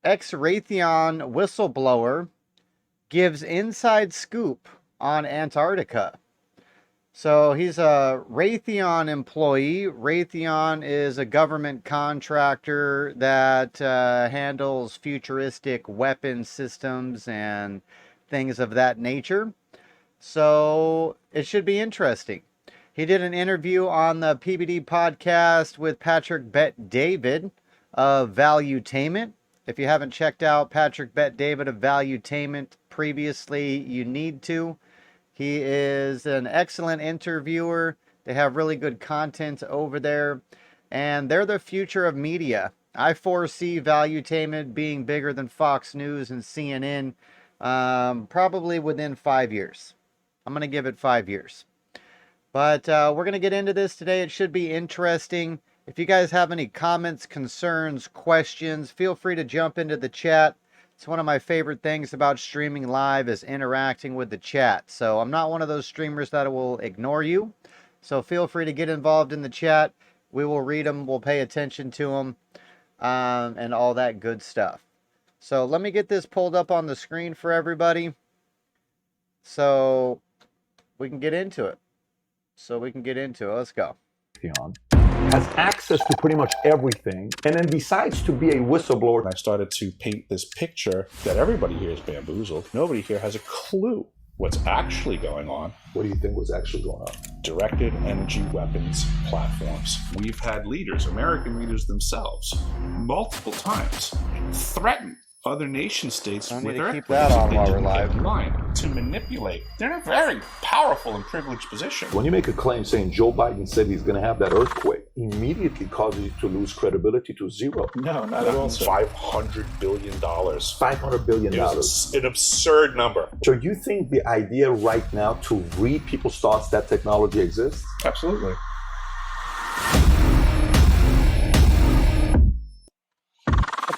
ex-Raytheon whistleblower gives inside scoop on Antarctica. So he's a Raytheon employee. Raytheon is a government contractor that handles futuristic weapon systems and things of that nature. So it should be interesting. He did an interview on the PBD podcast with Patrick Bet-David of Valuetainment. If you haven't checked out Patrick Bet-David of Valuetainment previously, you need to. He is an excellent interviewer. They have really good content over there, and they're the future of media. I foresee Valuetainment being bigger than Fox News and CNN probably within 5 years. I'm going to give it 5 years. But we're going to get into this today. It should be interesting. If you guys have any comments, concerns, questions, feel free to jump into the chat. It's one of my favorite things about streaming live is interacting with the chat. So I'm not one of those streamers that will ignore you. So feel free to get involved in the chat. We will read them. We'll pay attention to them and all that good stuff. So let me get this pulled up on the screen for everybody so we can get into it. Let's go. Has access to pretty much everything and then decides to be a whistleblower. I started to paint this picture that everybody here is bamboozled. Nobody here has a clue what's actually going on. What do you think was actually going on? Directed energy weapons platforms. We've had leaders, American leaders themselves, multiple times threaten other nation states with keep that on while we're live. To manipulate. They're in a very powerful and privileged position. When you make a claim saying Joe Biden said he's going to have that earthquake, immediately causes you to lose credibility to zero. No, not at all. $500 billion. $500 billion. It's an absurd number. So you think the idea right now to read people's thoughts, that technology exists? Absolutely.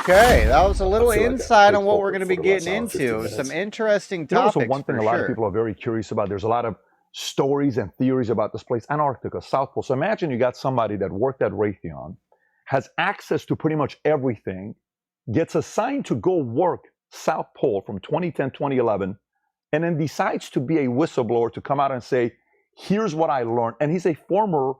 Okay, that was a little insight on what we're going to be getting into. Some interesting topics. Also, one thing a lot of people are very curious about. There's a lot of stories and theories about this place, Antarctica, South Pole. So imagine you got somebody that worked at Raytheon, has access to pretty much everything, gets assigned to go work South Pole from 2010, 2011, and then decides to be a whistleblower to come out and say, here's what I learned. And he's a former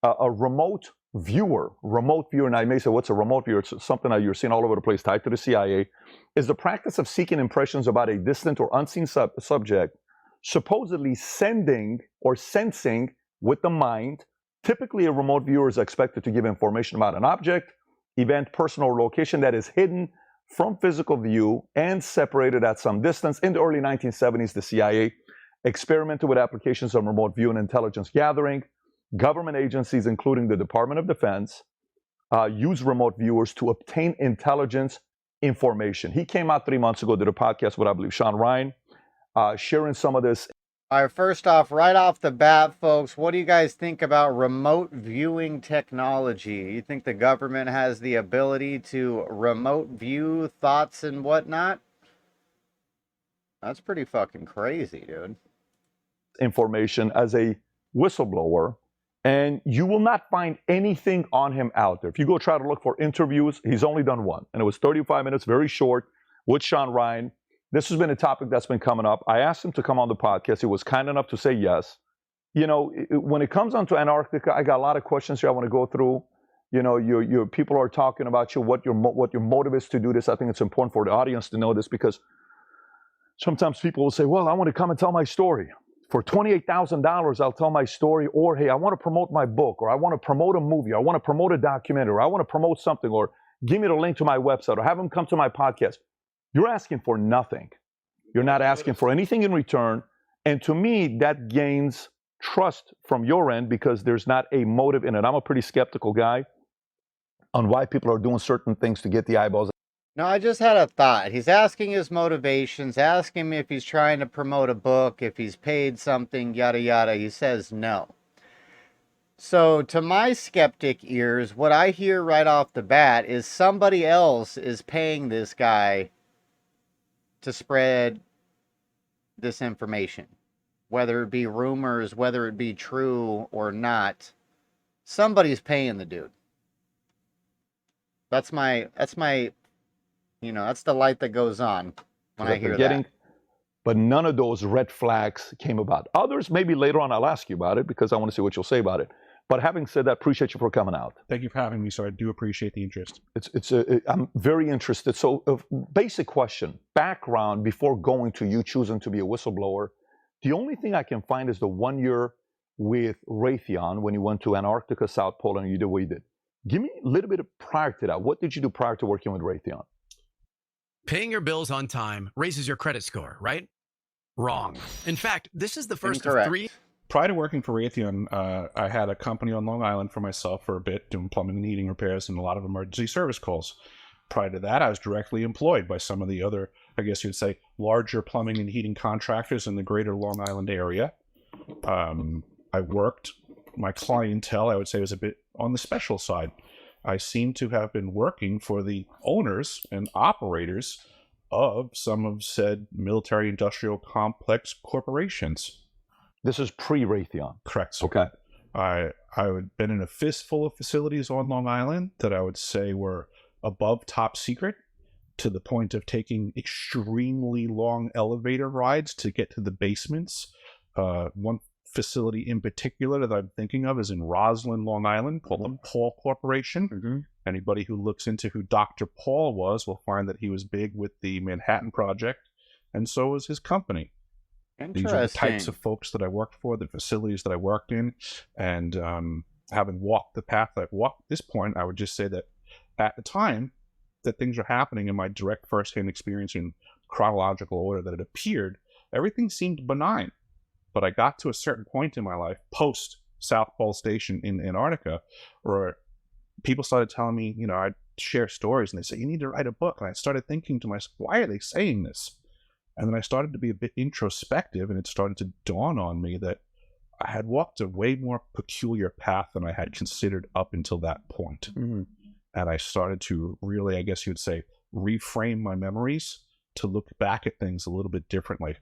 a remote viewer, and I may say, what's a remote viewer? It's something that you're seeing all over the place tied to the CIA, is the practice of seeking impressions about a distant or unseen subject, supposedly sending or sensing with the mind. Typically, a remote viewer is expected to give information about an object, event, person, or location that is hidden from physical view and separated at some distance. In the early 1970s, the CIA experimented with applications of remote view and intelligence gathering. Government agencies, including the Department of Defense, use remote viewers to obtain intelligence information. He came out 3 months ago, did a podcast with, I believe, Sean Ryan, sharing some of this. All right, first off, right off the bat, folks, what do you guys think about remote viewing technology? You think the government has the ability to remote view thoughts and whatnot? That's pretty fucking crazy, dude. Information as a whistleblower. And you will not find anything on him out there. If you go try to look for interviews, he's only done one. And it was 35 minutes, very short, with Sean Ryan. This has been a topic that's been coming up. I asked him to come on the podcast. He was kind enough to say yes. You know, when it comes onto Antarctica, I got a lot of questions here I want to go through. You know, your people are talking about what your motive is to do this. I think it's important for the audience to know this because sometimes people will say, well, I want to come and tell my story. For $28,000, I'll tell my story, or hey, I want to promote my book, or I want to promote a movie, or I want to promote a documentary, or I want to promote something, or give me the link to my website, or have them come to my podcast. You're asking for nothing. You're not asking for anything in return. And to me, that gains trust from your end because there's not a motive in it. I'm a pretty skeptical guy on why people are doing certain things to get the eyeballs. No, I just had a thought. He's asking his motivations, asking me if he's trying to promote a book, if he's paid something, yada, yada. He says no. So to my skeptic ears, what I hear right off the bat is somebody else is paying this guy to spread this information. Whether it be rumors, whether it be true or not, somebody's paying the dude. That's my That's the light that goes on when I that they're hear getting, that. but none of those red flags came about. Others, maybe later on, I'll ask you about it because I want to see what you'll say about it. But having said that, appreciate you for coming out. Thank you for having me, sir. I do appreciate the interest. I'm very interested. So, basic question, background before going to you choosing to be a whistleblower. The only thing I can find is the 1 year with Raytheon when you went to Antarctica, South Pole, and you did what you did. Give me a little bit of prior to that. What did you do prior to working with Raytheon? Paying your bills on time raises your credit score, right? Wrong. In fact, this is the first Incorrect. of 3. Prior to working for Raytheon, I had a company on Long Island for myself for a bit, doing plumbing and heating repairs and a lot of emergency service calls. Prior to that, I was directly employed by some of the other, I guess you'd say, larger plumbing and heating contractors in the greater Long Island area. I worked, my clientele, I would say, was a bit on the special side. I seem to have been working for the owners and operators of some of said military industrial complex corporations. This is pre-Raytheon. Correct, sir. Okay. I had been in a fistful of facilities on Long Island that I would say were above top secret, to the point of taking extremely long elevator rides to get to the basements. One facility in particular that I'm thinking of is in Roslyn, Long Island, called the Paul Corporation. Mm-hmm. Anybody who looks into who Dr. Paul was will find that he was big with the Manhattan Project, and so was his company. These are the types of folks that I worked for, the facilities that I worked in, and having walked the path I've walked at this point, I would just say that at the time that things are happening in my direct first-hand experience in chronological order that it appeared, everything seemed benign. But I got to a certain point in my life, post South Pole Station in Antarctica, where people started telling me, I'd share stories, and they say, you need to write a book. And I started thinking to myself, why are they saying this? And then I started to be a bit introspective, and it started to dawn on me that I had walked a way more peculiar path than I had considered up until that point. Mm-hmm. And I started to really, I guess you'd say, reframe my memories to look back at things a little bit differently.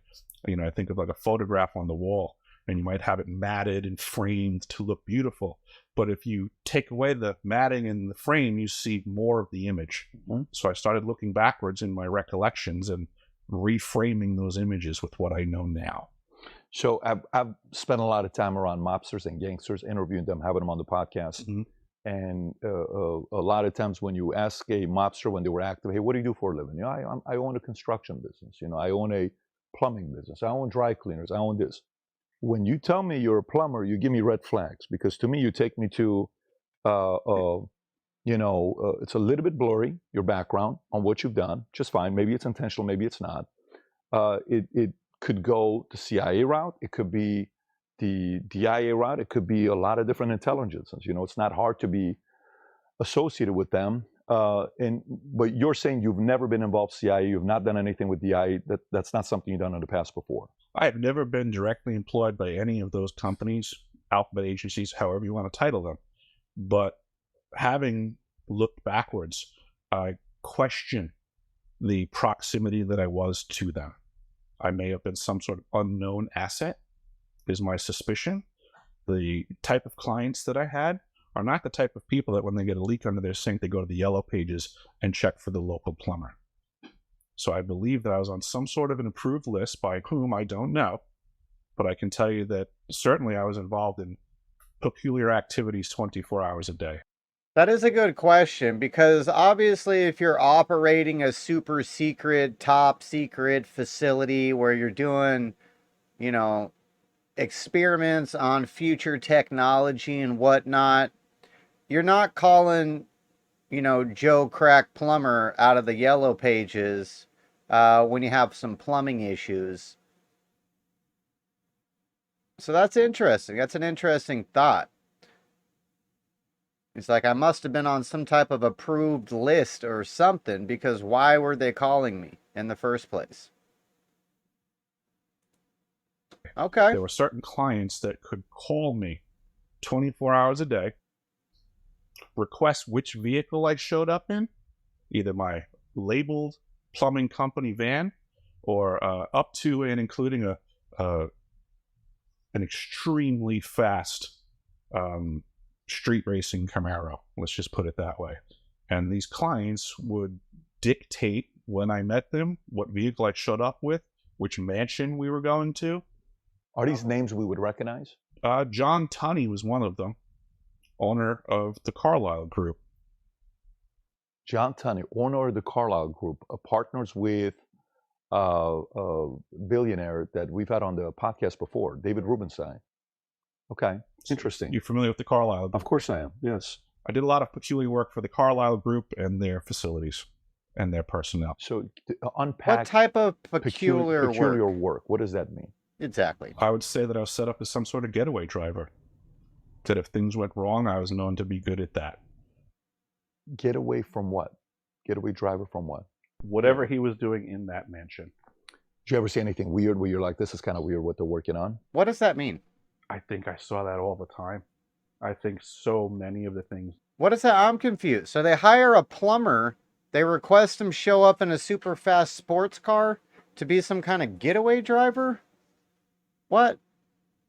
I think of like a photograph on the wall, and you might have it matted and framed to look beautiful. But if you take away the matting and the frame, you see more of the image. Mm-hmm. So I started looking backwards in my recollections and reframing those images with what I know now. So I've spent a lot of time around mobsters and gangsters, interviewing them, having them on the podcast. Mm-hmm. And a lot of times when you ask a mobster when they were active, hey, what do you do for a living? I own a construction business. I own a plumbing business. I own dry cleaners. I own this. When you tell me you're a plumber, you give me red flags, because to me, you take me to, it's a little bit blurry, your background on what you've done. Just fine. Maybe it's intentional. Maybe it's not. It could go the CIA route. It could be the DIA route. It could be a lot of different intelligences. It's not hard to be associated with them. But you're saying you've never been involved with CIA. You've not done anything with DIA. That's not something you've done in the past before. I have never been directly employed by any of those companies, alphabet agencies, however you want to title them. But having looked backwards, I question the proximity that I was to them. I may have been some sort of unknown asset, is my suspicion. The type of clients that I had are not the type of people that when they get a leak under their sink, they go to the yellow pages and check for the local plumber. So I believe that I was on some sort of an approved list by whom I don't know, but I can tell you that certainly I was involved in peculiar activities 24 hours a day. That is a good question, because obviously if you're operating a super secret, top secret facility where you're doing, experiments on future technology and whatnot, you're not calling, Joe Crack Plumber out of the yellow pages when you have some plumbing issues. So that's interesting. That's an interesting thought. It's like I must have been on some type of approved list or something, because why were they calling me in the first place? Okay. There were certain clients that could call me 24 hours a day, request which vehicle I showed up in, either my labeled plumbing company van or up to and including an extremely fast street racing Camaro. Let's just put it that way. And these clients would dictate when I met them what vehicle I showed up with, which mansion we were going to. Are these names we would recognize? John Tunney was one of them, owner of the Carlyle Group. John Tunney, owner of the Carlyle Group, partners with a billionaire that we've had on the podcast before, David Rubenstein. Okay, interesting. You're familiar with the Carlyle Group? Of course I am, yes. I did a lot of peculiar work for the Carlyle Group and their facilities and their personnel. So unpack what type of peculiar work. What does that mean? Exactly. I would say that I was set up as some sort of getaway driver. That if things went wrong, I was known to be good at that. Getaway from what? Getaway driver from what? Whatever he was doing in that mansion. Did you ever see anything weird where you're like, this is kind of weird what they're working on? What does that mean? I think I saw that all the time. I think so many of the things. What is that? I'm confused. So they hire a plumber. They request him show up in a super fast sports car to be some kind of getaway driver? What?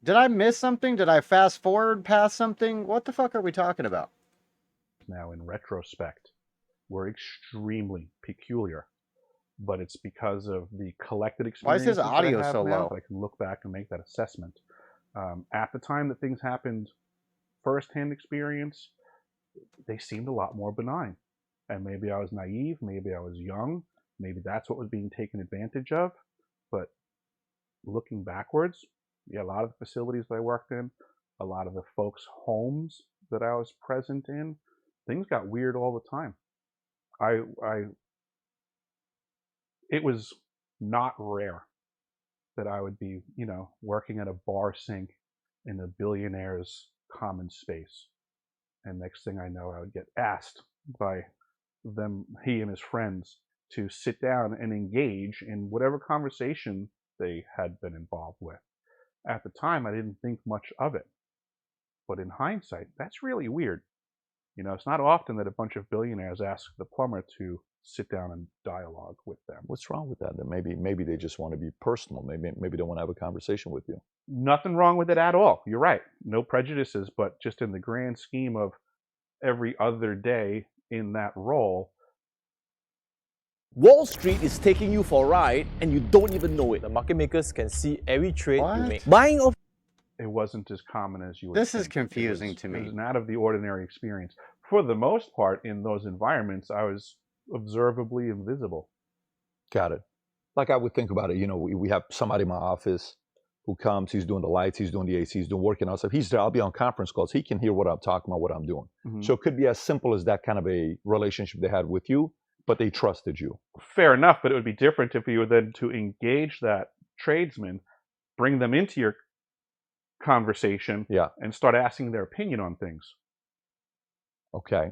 Did I miss something? Did I fast forward past something? What the fuck are we talking about? Now, in retrospect, were extremely peculiar, but it's because of the collected experience. Why is his audio so low? I can look back and make that assessment. At the time that things happened, first-hand experience, they seemed a lot more benign. And maybe I was naive, maybe I was young, maybe that's what was being taken advantage of. But looking backwards, yeah, a lot of the facilities that I worked in, a lot of the folks' homes that I was present in, things got weird all the time. It was not rare that I would be, working at a bar sink in a billionaire's common space. And next thing I know, I would get asked by he and his friends, to sit down and engage in whatever conversation they had been involved with. At the time, I didn't think much of it. But in hindsight, that's really weird. It's not often that a bunch of billionaires ask the plumber to sit down and dialogue with them. What's wrong with that? Then maybe they just want to be personal. Maybe they want to have a conversation with you. Nothing wrong with it at all. You're right. No prejudices, but just in the grand scheme of every other day in that role. Wall Street is taking you for a ride and you don't even know it. The market makers can see every trade you make. Buying of it wasn't as common as you would This think. is confusing to me. It was an out of the ordinary experience. For the most part, in those environments, I was observably invisible. Got it. Like I would think about it, we have somebody in my office who comes, he's doing the lights, he's doing the AC, he's doing working out stuff. He's there, I'll be on conference calls. He can hear what I'm talking about, what I'm doing. Mm-hmm. So it could be as simple as that kind of a relationship they had with you, but they trusted you. Fair enough, but it would be different if you were then to engage that tradesman, bring them into your conversation, and start asking their opinion on things. Okay.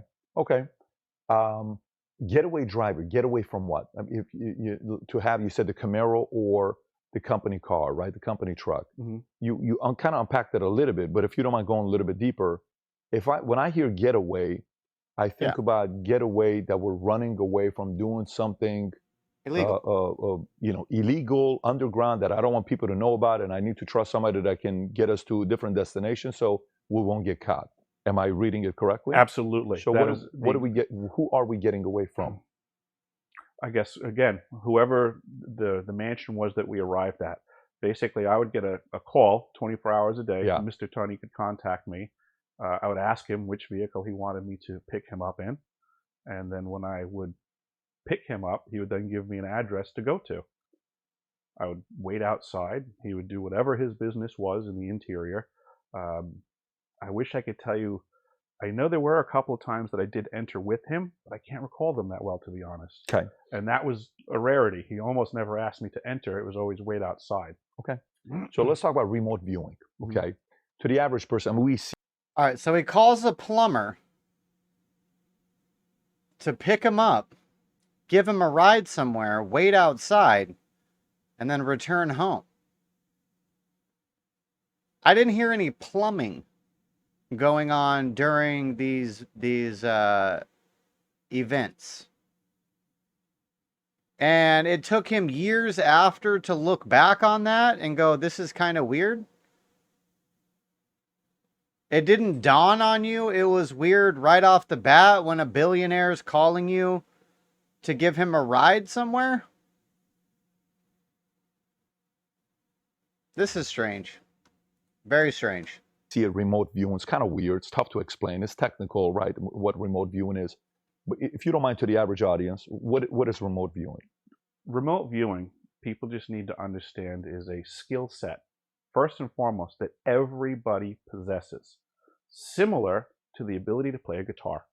Getaway driver, getaway from what? I mean, if you said the Camaro or the company car, right? The company truck. Mm-hmm. You kind of unpacked that a little bit, but if you don't mind going a little bit deeper, when I hear getaway, I think about getaway that we're running away from doing something illegal, illegal, underground, that I don't want people to know about, and I need to trust somebody that can get us to a different destination so we won't get caught. Am I reading it correctly? Absolutely. So what do we get? Who are we getting away from? I guess, again, whoever the mansion was that we arrived at, basically I would get a call 24 hours a day. Yeah. Mr. Tunney could contact me. I would ask him which vehicle he wanted me to pick him up in. And then when I would pick him up, he would then give me an address to go to. I would wait outside. He would do whatever his business was in the interior. I wish I could tell you. I know there were a couple of times that I did enter with him, but I can't recall them that well, to be honest. Okay. And that was a rarity. He almost never asked me to enter. It was always wait outside. Okay. So let's talk about remote viewing. Okay. To the average person, I mean, we see. All right. So he calls a plumber to pick him up, give him a ride somewhere, wait outside, and then return home. I didn't hear any plumbing going on during these events. And it took him years after to look back on that and go, this is kind of weird. It didn't dawn on you it was weird right off the bat when a billionaire is calling you to give him a ride somewhere? This is strange. Very strange. See a remote viewing. It's kind of weird. It's tough to explain. It's technical, right? What remote viewing is. But if you don't mind, to the average audience, what is remote viewing? Remote viewing, people just need to understand, is a skill set, first and foremost, that everybody possesses, similar to the ability to play a guitar.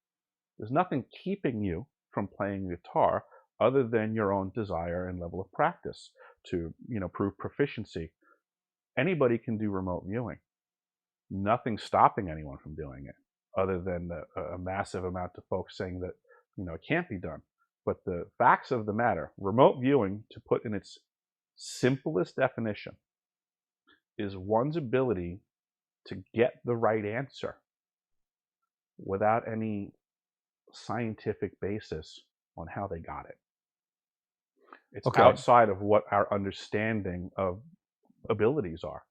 There's nothing keeping you from playing guitar other than your own desire and level of practice to, prove proficiency. Anybody can do remote viewing. Nothing's stopping anyone from doing it, other than a massive amount of folks saying that, it can't be done. But the facts of the matter, remote viewing, to put in its simplest definition, is one's ability to get the right answer without any scientific basis on how they got it. It's outside of what our understanding of abilities are,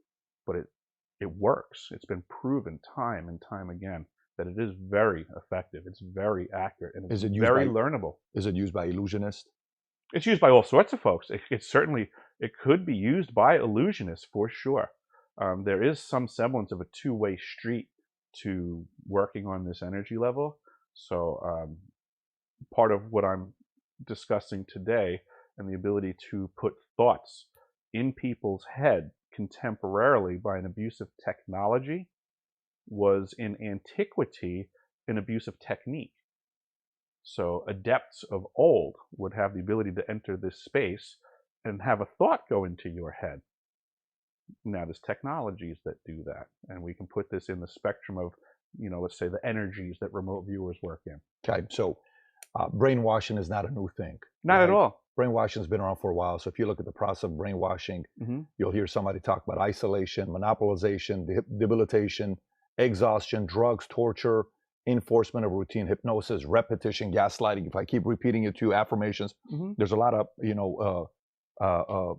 but it works. It's been proven time and time again that it is very effective. It's very accurate, and it's very learnable. Is it used by illusionists? It's used by all sorts of folks. It could be used by illusionists for sure. There is some semblance of a two-way street to working on this energy level. So part of what I'm discussing today, and the ability to put thoughts in people's head contemporarily by an abuse of technology, was in antiquity an abuse of technique. So adepts of old would have the ability to enter this space and have a thought go into your head. Now there's technologies that do that, and we can put this in the spectrum of, let's say, the energies that remote viewers work in. Okay, so brainwashing is not a new thing. Not at all. Brainwashing has been around for a while. So if you look at the process of brainwashing, you'll hear somebody talk about isolation, monopolization, debilitation, exhaustion, drugs, torture, enforcement of routine, hypnosis, repetition, gaslighting. If I keep repeating it to you, affirmations, there's a lot of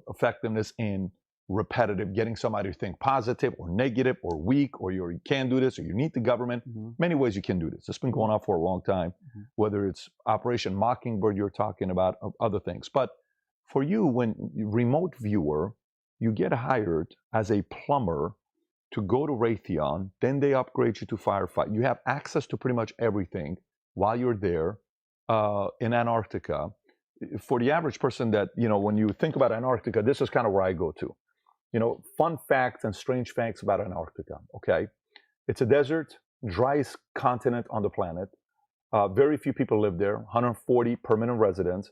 effectiveness in repetitive, getting somebody to think positive or negative or weak, or you can't do this, or you need the government. Many ways you can do this. It's been going on for a long time, whether it's Operation Mockingbird you're talking about, or other things. But for you, when remote viewer, you get hired as a plumber to go to Raytheon, then they upgrade you to firefight. You have access to pretty much everything while you're there in Antarctica. For the average person that, when you think about Antarctica, this is kind of where I go to. Fun facts and strange facts about Antarctica, okay? It's a desert, driest continent on the planet. Very few people live there, 140 permanent residents.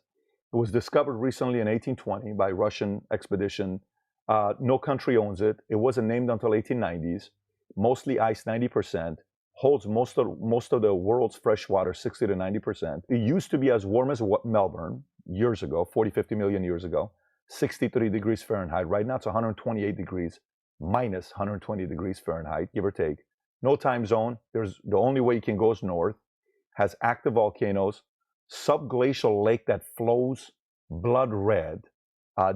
It was discovered recently in 1820 by Russian expedition. No country owns it. It wasn't named until 1890s. Mostly ice, 90%. Holds most of the world's fresh water, 60 to 90%. It used to be as warm as Melbourne years ago, 40, 50 million years ago. 63 degrees Fahrenheit. Right now it's 128 degrees, minus 120 degrees Fahrenheit, give or take. No time zone. The only way you can go is north. Has active volcanoes, subglacial lake that flows blood red,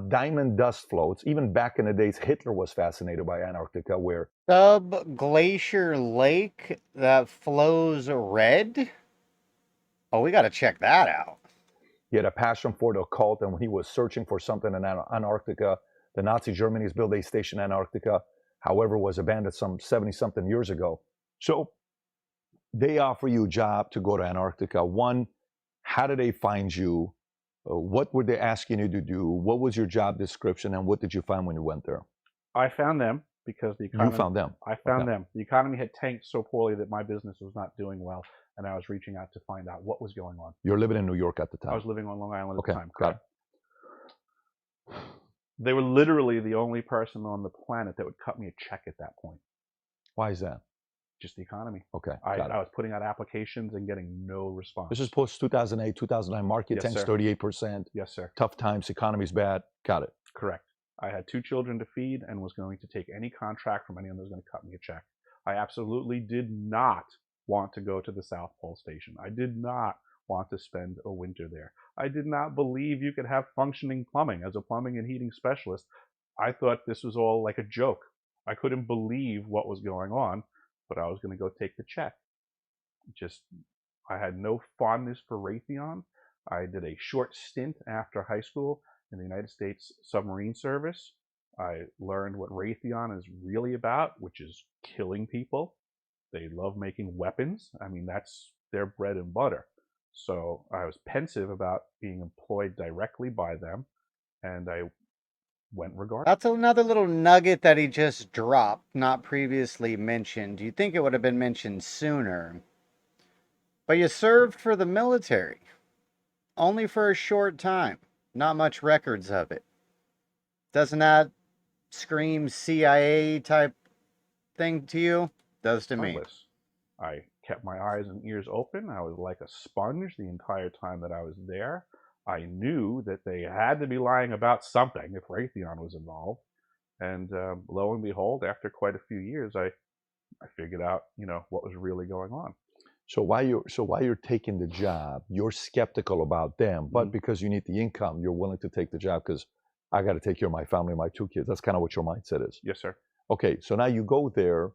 diamond dust floats. Even back in the days, Hitler was fascinated by Antarctica, where subglacier lake that flows red. Oh, we got to check that out. He had a passion for the occult, and when he was searching for something in Antarctica, the Nazi Germany's built a station in Antarctica, however, was abandoned some 70-something years ago. So they offer you a job to go to Antarctica. One, how did they find you? What were they asking you to do? What was your job description, and what did you find when you went there? I found them because the economy... You found them? I found them. The economy had tanked so poorly that my business was not doing well, and I was reaching out to find out what was going on. You're living in New York at the time? I was living on Long Island at the time, correct. They were literally the only person on the planet that would cut me a check at that point. Why is that? Just the economy. Okay, I was putting out applications and getting no response. This is post 2008, 2009. Market tanks 38%. Yes, sir. Tough times. Economy's bad. Got it. Correct. I had 2 children to feed and was going to take any contract from anyone that was going to cut me a check. I absolutely did not want to go to the South Pole Station. I did not want to spend a winter there. I did not believe you could have functioning plumbing. As a plumbing and heating specialist, I thought this was all like a joke. I couldn't believe what was going on, but I was going to go take the check. I had no fondness for Raytheon. I did a short stint after high school in the United States Submarine Service. I learned what Raytheon is really about, which is killing people. They love making weapons. I mean, that's their bread and butter. So I was pensive about being employed directly by them, and I went regardless. That's another little nugget that he just dropped, not previously mentioned. You think it would have been mentioned sooner. But you served for the military. Only for a short time. Not much records of it. Doesn't that scream CIA type thing to you? Does to me. I kept my eyes and ears open. I was like a sponge the entire time that I was there. I knew that they had to be lying about something if Raytheon was involved. And lo and behold, after quite a few years, I figured out, what was really going on. So while you're taking the job, you're skeptical about them, but because you need the income, you're willing to take the job because I got to take care of my family, my 2 kids. That's kind of what your mindset is. Yes, sir. Okay, so now you go there.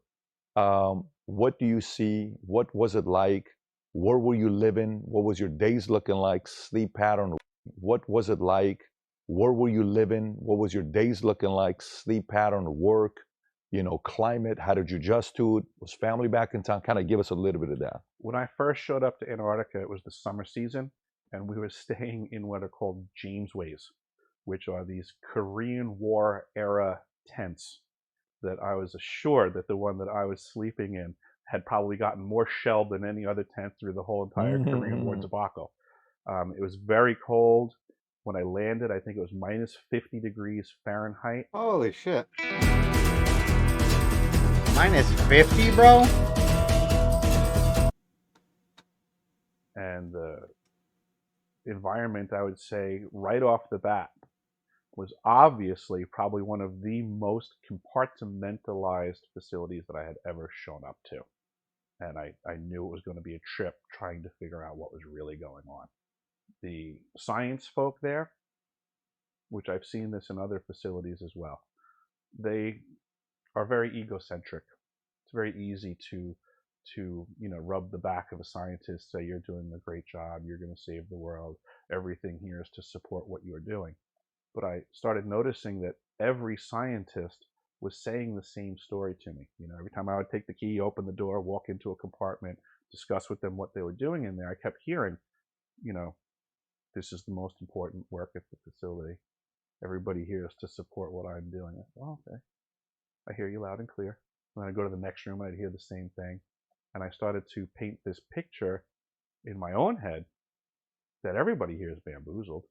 What do you see? What was it like? Where were you living? What was your days looking like? Sleep pattern? What was it like? Where were you living? What was your days looking like? Sleep pattern, work, climate? How did you adjust to it? Was family back in town? Kind of give us a little bit of that. When I first showed up to Antarctica, it was the summer season, and we were staying in what are called Jamesways, which are these Korean War era tents that I was assured that the one that I was sleeping in had probably gotten more shelled than any other tent through the whole entire Korean War debacle. It was very cold. When I landed, I think it was minus 50 degrees Fahrenheit. Holy shit. Minus 50, bro? And the environment, I would say, right off the bat, was obviously probably one of the most compartmentalized facilities that I had ever shown up to. And I knew it was going to be a trip trying to figure out what was really going on. The science folk there, which I've seen this in other facilities as well, they are very egocentric. It's very easy to rub the back of a scientist, say you're doing a great job, you're going to save the world, everything here is to support what you're doing. But I started noticing that every scientist was saying the same story to me. Every time I would take the key, open the door, walk into a compartment, discuss with them what they were doing in there, I kept hearing, this is the most important work at the facility. Everybody here is to support what I'm doing. I said, okay. I hear you loud and clear. When I go to the next room, I'd hear the same thing. And I started to paint this picture in my own head that everybody here is bamboozled.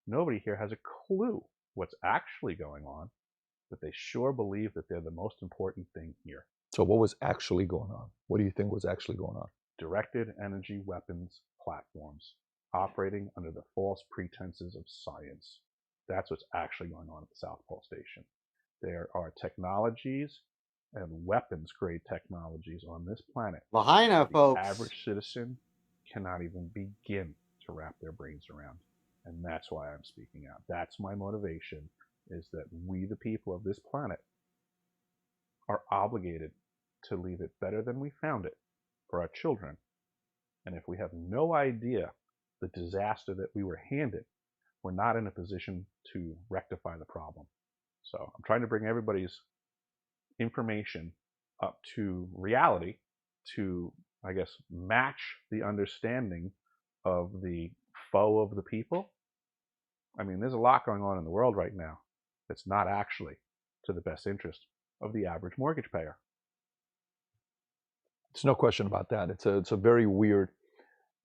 Nobody here has a clue what's actually going on, but they sure believe that they're the most important thing here. So what was actually going on? What do you think was actually going on? Directed energy weapons platforms operating under the false pretenses of science. That's what's actually going on at the South Pole Station. There are technologies and weapons-grade technologies on this planet. Lahaina, folks. The average citizen cannot even begin to wrap their brains around. And that's why I'm speaking out. That's my motivation, is that we, the people of this planet, are obligated to leave it better than we found it for our children. And if we have no idea the disaster that we were handed, we're not in a position to rectify the problem. So I'm trying to bring everybody's information up to reality to, I guess, match the understanding of the foe of the people. I mean, there's a lot going on in the world right now that's not actually to the best interest of the average mortgage payer. There's no question about that. It's a very weird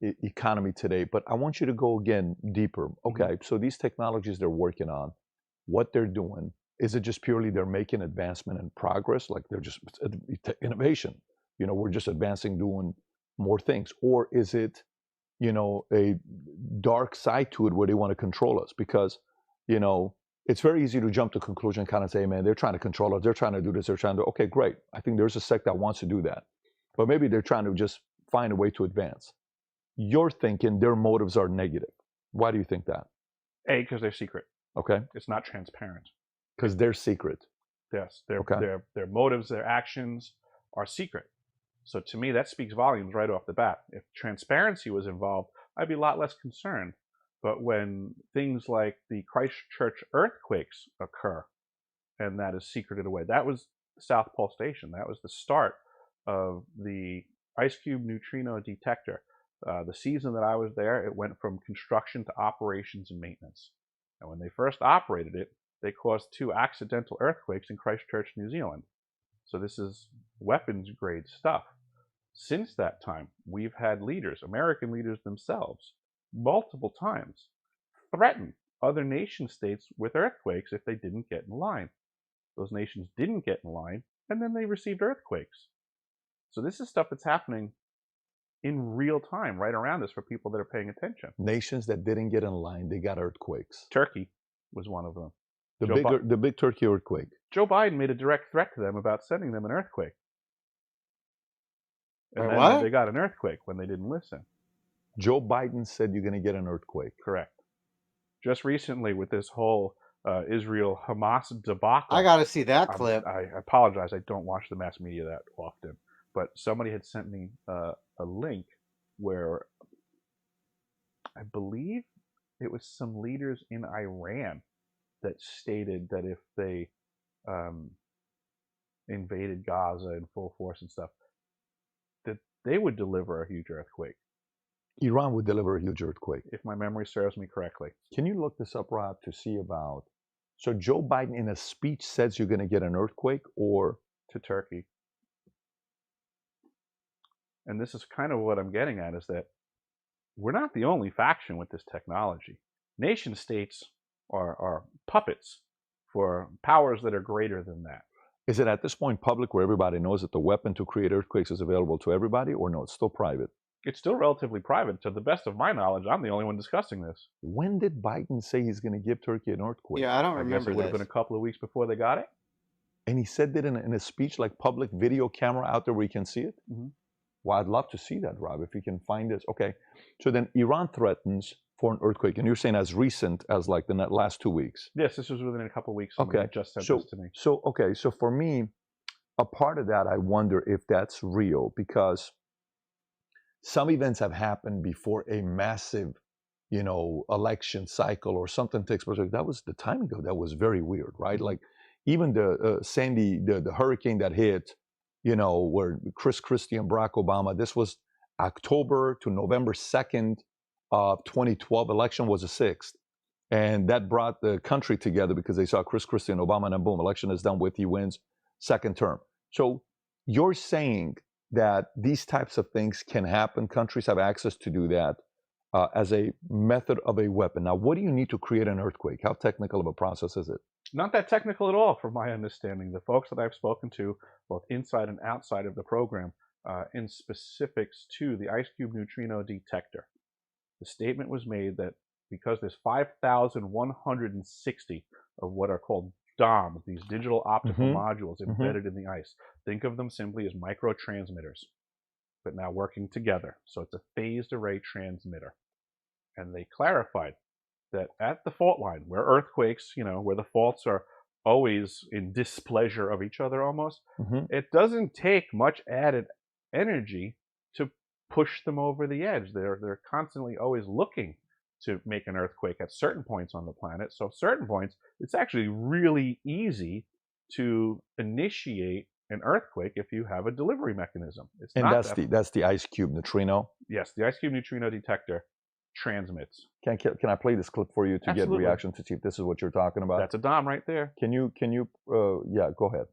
economy today, but I want you to go again deeper. Okay, so these technologies they're working on, what they're doing, is it just purely they're making advancement and progress, like they're just innovation? We're just advancing, doing more things, or is it, a dark side to it where they want to control us? Because, it's very easy to jump to conclusion, kind of say, man, they're trying to control us, they're trying to do this, they're trying to, okay, great. I think there's a sect that wants to do that, but maybe they're trying to just find a way to advance. You're thinking their motives are negative. Why do you think that? A, because they're secret. Okay. It's not transparent. Because they're secret. Yes, their motives, their actions are secret. So to me, that speaks volumes right off the bat. If transparency was involved, I'd be a lot less concerned. But when things like the Christchurch earthquakes occur, and that is secreted away, that was the South Pole Station. That was the start of the ice cube neutrino detector. The season that I was there, it went from construction to operations and maintenance. And when they first operated it, they caused 2 accidental earthquakes in Christchurch, New Zealand. So this is weapons grade stuff. Since that time, we've had leaders, American leaders themselves, multiple times threaten other nation states with earthquakes if they didn't get in line. Those nations didn't get in line, and then they received earthquakes. So this is stuff that's happening in real time right around us for people that are paying attention. Nations that didn't get in line, they got earthquakes. Turkey was one of them. The big Turkey earthquake. Joe Biden made a direct threat to them about sending them an earthquake. And then what? they got an earthquake when they didn't listen. Joe Biden said you're going to get an earthquake. Correct. Just recently with this whole Israel-Hamas debacle. I got to see that clip. I apologize. I don't watch the mass media that often. But somebody had sent me a link where I believe it was some leaders in Iran that stated that if they invaded Gaza in full force and stuff, that they would deliver a huge earthquake. Iran would deliver a huge earthquake. If my memory serves me correctly. Can you look this up, Rob, to see about... So Joe Biden in a speech says you're going to get an earthquake, or... To Turkey. And this is kind of what I'm getting at, is that we're not the only faction with this technology. Nation states are puppets for powers that are greater than that. Is it at this point public where everybody knows that the weapon to create earthquakes is available to everybody, or no, it's still private? It's still relatively private. To the best of my knowledge, I'm the only one discussing this. When did Biden say he's going to give Turkey an earthquake? Yeah, I don't remember I guess it would have been a couple of weeks before they got it. And he said that in a speech, like public video camera out there where you can see it? Mm-hmm. Well, I'd love to see that, Rob, if you can find this. Okay, so then Iran threatens for an earthquake, and you're saying as recent as like the last 2 weeks. Yes, this was within a couple of weeks. Okay, just sent this to me. So for me, a part of that, I wonder if that's real, because some events have happened before a massive, election cycle or something takes place. That was the timing of that was very weird, right? Like even the Sandy, the hurricane that hit, where Chris Christie and Barack Obama, this was October to November 2nd of 2012. Election was the 6th. And that brought the country together because they saw Chris Christie and Obama, and then boom, election is done with, he wins second term. So you're saying that these types of things can happen. Countries have access to do that as a method of a weapon. Now, what do you need to create an earthquake? How technical of a process is it? Not that technical at all, from my understanding. The folks that I've spoken to, both inside and outside of the program, in specifics to the ice cube neutrino detector, the statement was made that because there's 5,160 of what are called DOMs, these digital optical modules embedded in the ice. Think of them simply as microtransmitters, but now working together. So it's a phased array transmitter. And they clarified that at the fault line, where earthquakes, where the faults are always in displeasure of each other almost, it doesn't take much added energy to push them over the edge. They're constantly always looking to make an earthquake at certain points on the planet. So certain points, it's actually really easy to initiate an earthquake if you have a delivery mechanism. That's the ice cube neutrino? Yes, the ice cube neutrino detector transmits. Can I play this clip for you to Absolutely. get reaction to see if this is what you're talking about? That's a DOM right there. Can you yeah, go ahead.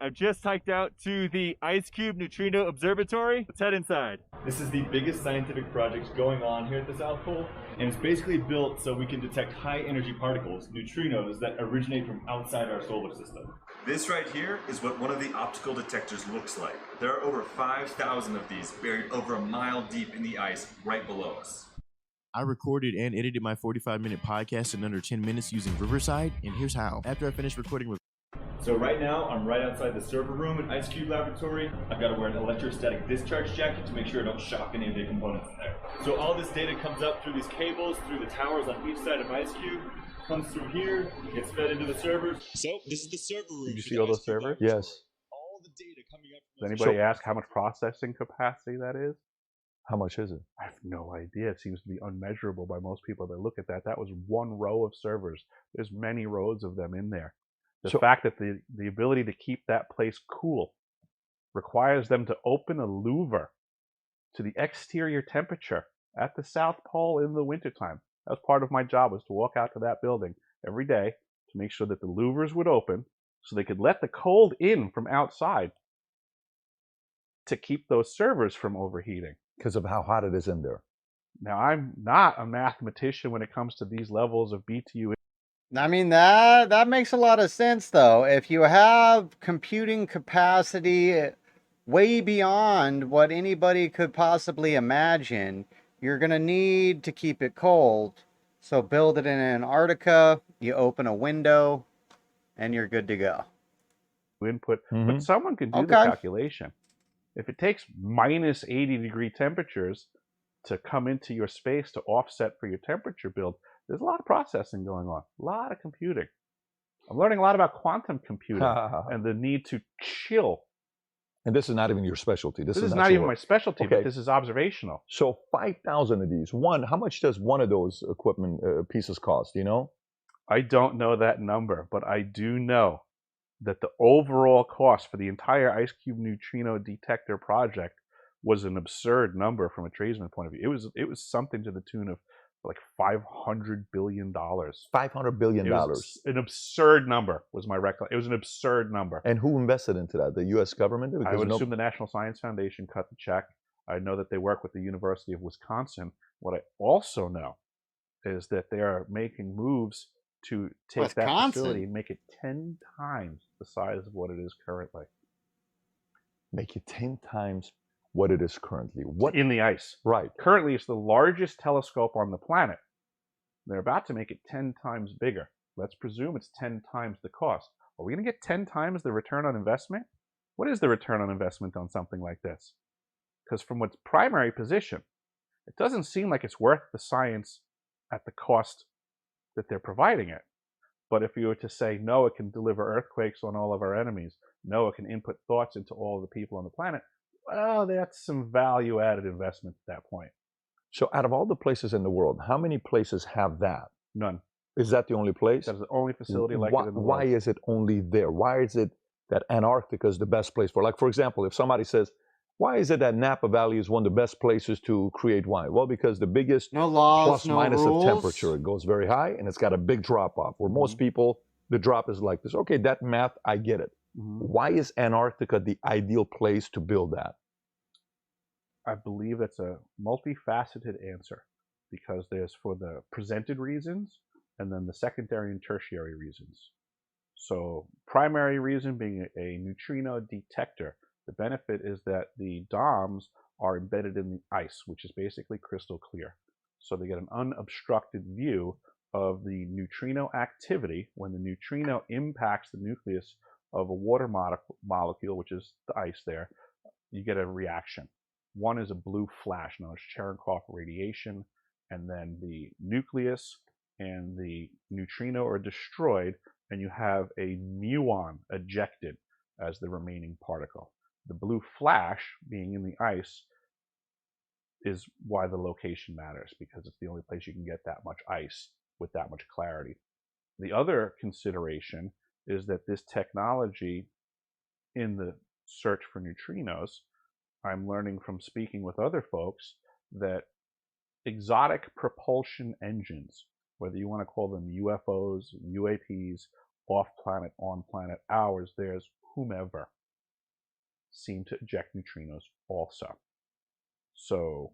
I've just hiked out to the Ice Cube Neutrino Observatory. Let's head inside. This is the biggest scientific project going on here at the South Pole, and it's basically built so we can detect high energy particles, neutrinos, that originate from outside our solar system. This right here is what one of the optical detectors looks like. There are over 5,000 of these buried over a mile deep in the ice right below us. I recorded and edited my 45-minute podcast in under 10 minutes using Riverside, and here's how. After I finished recording with... So right now, I'm right outside the server room at Ice Cube Laboratory. I've got to wear an electrostatic discharge jacket to make sure I don't shock any of the components in there. So all this data comes up through these cables, through the towers on each side of Ice Cube, comes through here, gets fed into the servers. So this is the server room. Did you see all those servers? Yes. All the data coming up Does anybody ask how much processing capacity that is? How much is it? I have no idea. It seems to be unmeasurable by most people that look at that. That was one row of servers. There's many rows of them in there. The fact that the ability to keep that place cool requires them to open a louver to the exterior temperature at the South Pole in the wintertime. That was part of my job, was to walk out to that building every day to make sure that the louvers would open so they could let the cold in from outside to keep those servers from overheating. Because of how hot it is in there. Now, I'm not a mathematician when it comes to these levels of BTU. I mean, that makes a lot of sense, though. If you have computing capacity way beyond what anybody could possibly imagine, you're going to need to keep it cold. So build it in Antarctica, you open a window, and you're good to go. Input, but someone can do the calculation. If it takes minus 80-degree temperatures to come into your space to offset for your temperature build, there's a lot of processing going on, a lot of computing. I'm learning a lot about quantum computing and the need to chill. And this is not even your specialty. This is not even my specialty, but this is observational. So 5,000 of these. How much does one of those equipment pieces cost? Do you know? I don't know that number, but I do know that the overall cost for the entire Ice Cube neutrino detector project was an absurd number from a tradesman point of view. It was something to the tune of like $500 billion. $500 billion. It was an absurd number, was my recollection. It was an absurd number. And who invested into that? The U.S. government? I would assume the National Science Foundation cut the check. I know that they work with the University of Wisconsin. What I also know is that they are making moves to take that facility and make it 10 times the size of what it is currently. Make it 10 times what it is currently. What in the ice. Right. Currently, it's the largest telescope on the planet. They're about to make it 10 times bigger. Let's presume it's 10 times the cost. Are we going to get 10 times the return on investment? What is the return on investment on something like this? Because from its primary position, it doesn't seem like it's worth the science at the cost that they're providing it. But if you were to say, no, it can deliver earthquakes on all of our enemies, no, it can input thoughts into all of the people on the planet, well, that's some value-added investment at that point. So out of all the places in the world, how many places have that? None. Is that the only place? That's the only facility like it in the world. Why is it only there? Why is it that Antarctica is the best place for? Like, for example, if somebody says, why is it that Napa Valley is one of the best places to create wine? Well, because the biggest plus minus of temperature, it goes very high and it's got a big drop off. Where most people, the drop is like this. Okay, that math, I get it. Why is Antarctica the ideal place to build that? I believe that's a multifaceted answer, because there's for the presented reasons and then the secondary and tertiary reasons. So primary reason being a neutrino detector. The benefit is that the DOMs are embedded in the ice, which is basically crystal clear. So they get an unobstructed view of the neutrino activity when the neutrino impacts the nucleus of a water molecule, which is the ice there. You get a reaction. One is a blue flash, known as Cherenkov radiation, and then the nucleus and the neutrino are destroyed, and you have a muon ejected as the remaining particle. The blue flash, being in the ice, is why the location matters, because it's the only place you can get that much ice with that much clarity. The other consideration is that this technology, in the search for neutrinos, I'm learning from speaking with other folks that exotic propulsion engines, whether you want to call them UFOs, UAPs, off-planet, on-planet, ours, theirs, whomever, seem to eject neutrinos also. So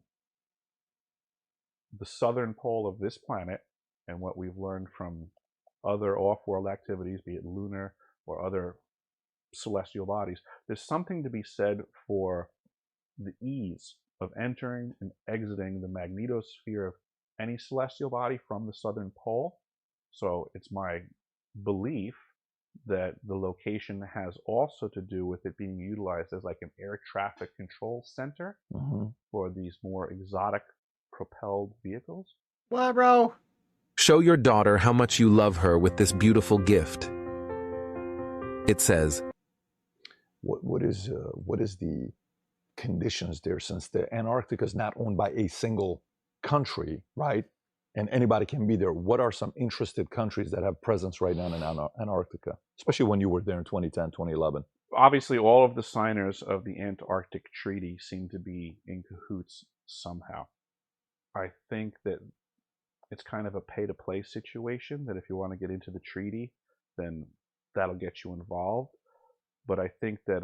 the southern pole of this planet, and what we've learned from other off-world activities, be it lunar or other celestial bodies, there's something to be said for the ease of entering and exiting the magnetosphere of any celestial body from the southern pole. So it's my belief that the location has also to do with it being utilized as like an air traffic control center for these more exotic propelled vehicles. What, bro? Show your daughter how much you love her with this beautiful gift. It says, what is the conditions there, since the Antarctica is not owned by a single country, right? And anybody can be there. What are some interested countries that have presence right now in Antarctica, especially when you were there in 2010, 2011? Obviously, all of the signers of the Antarctic Treaty seem to be in cahoots somehow. I think that it's kind of a pay-to-play situation, that if you want to get into the treaty, then that'll get you involved. But I think that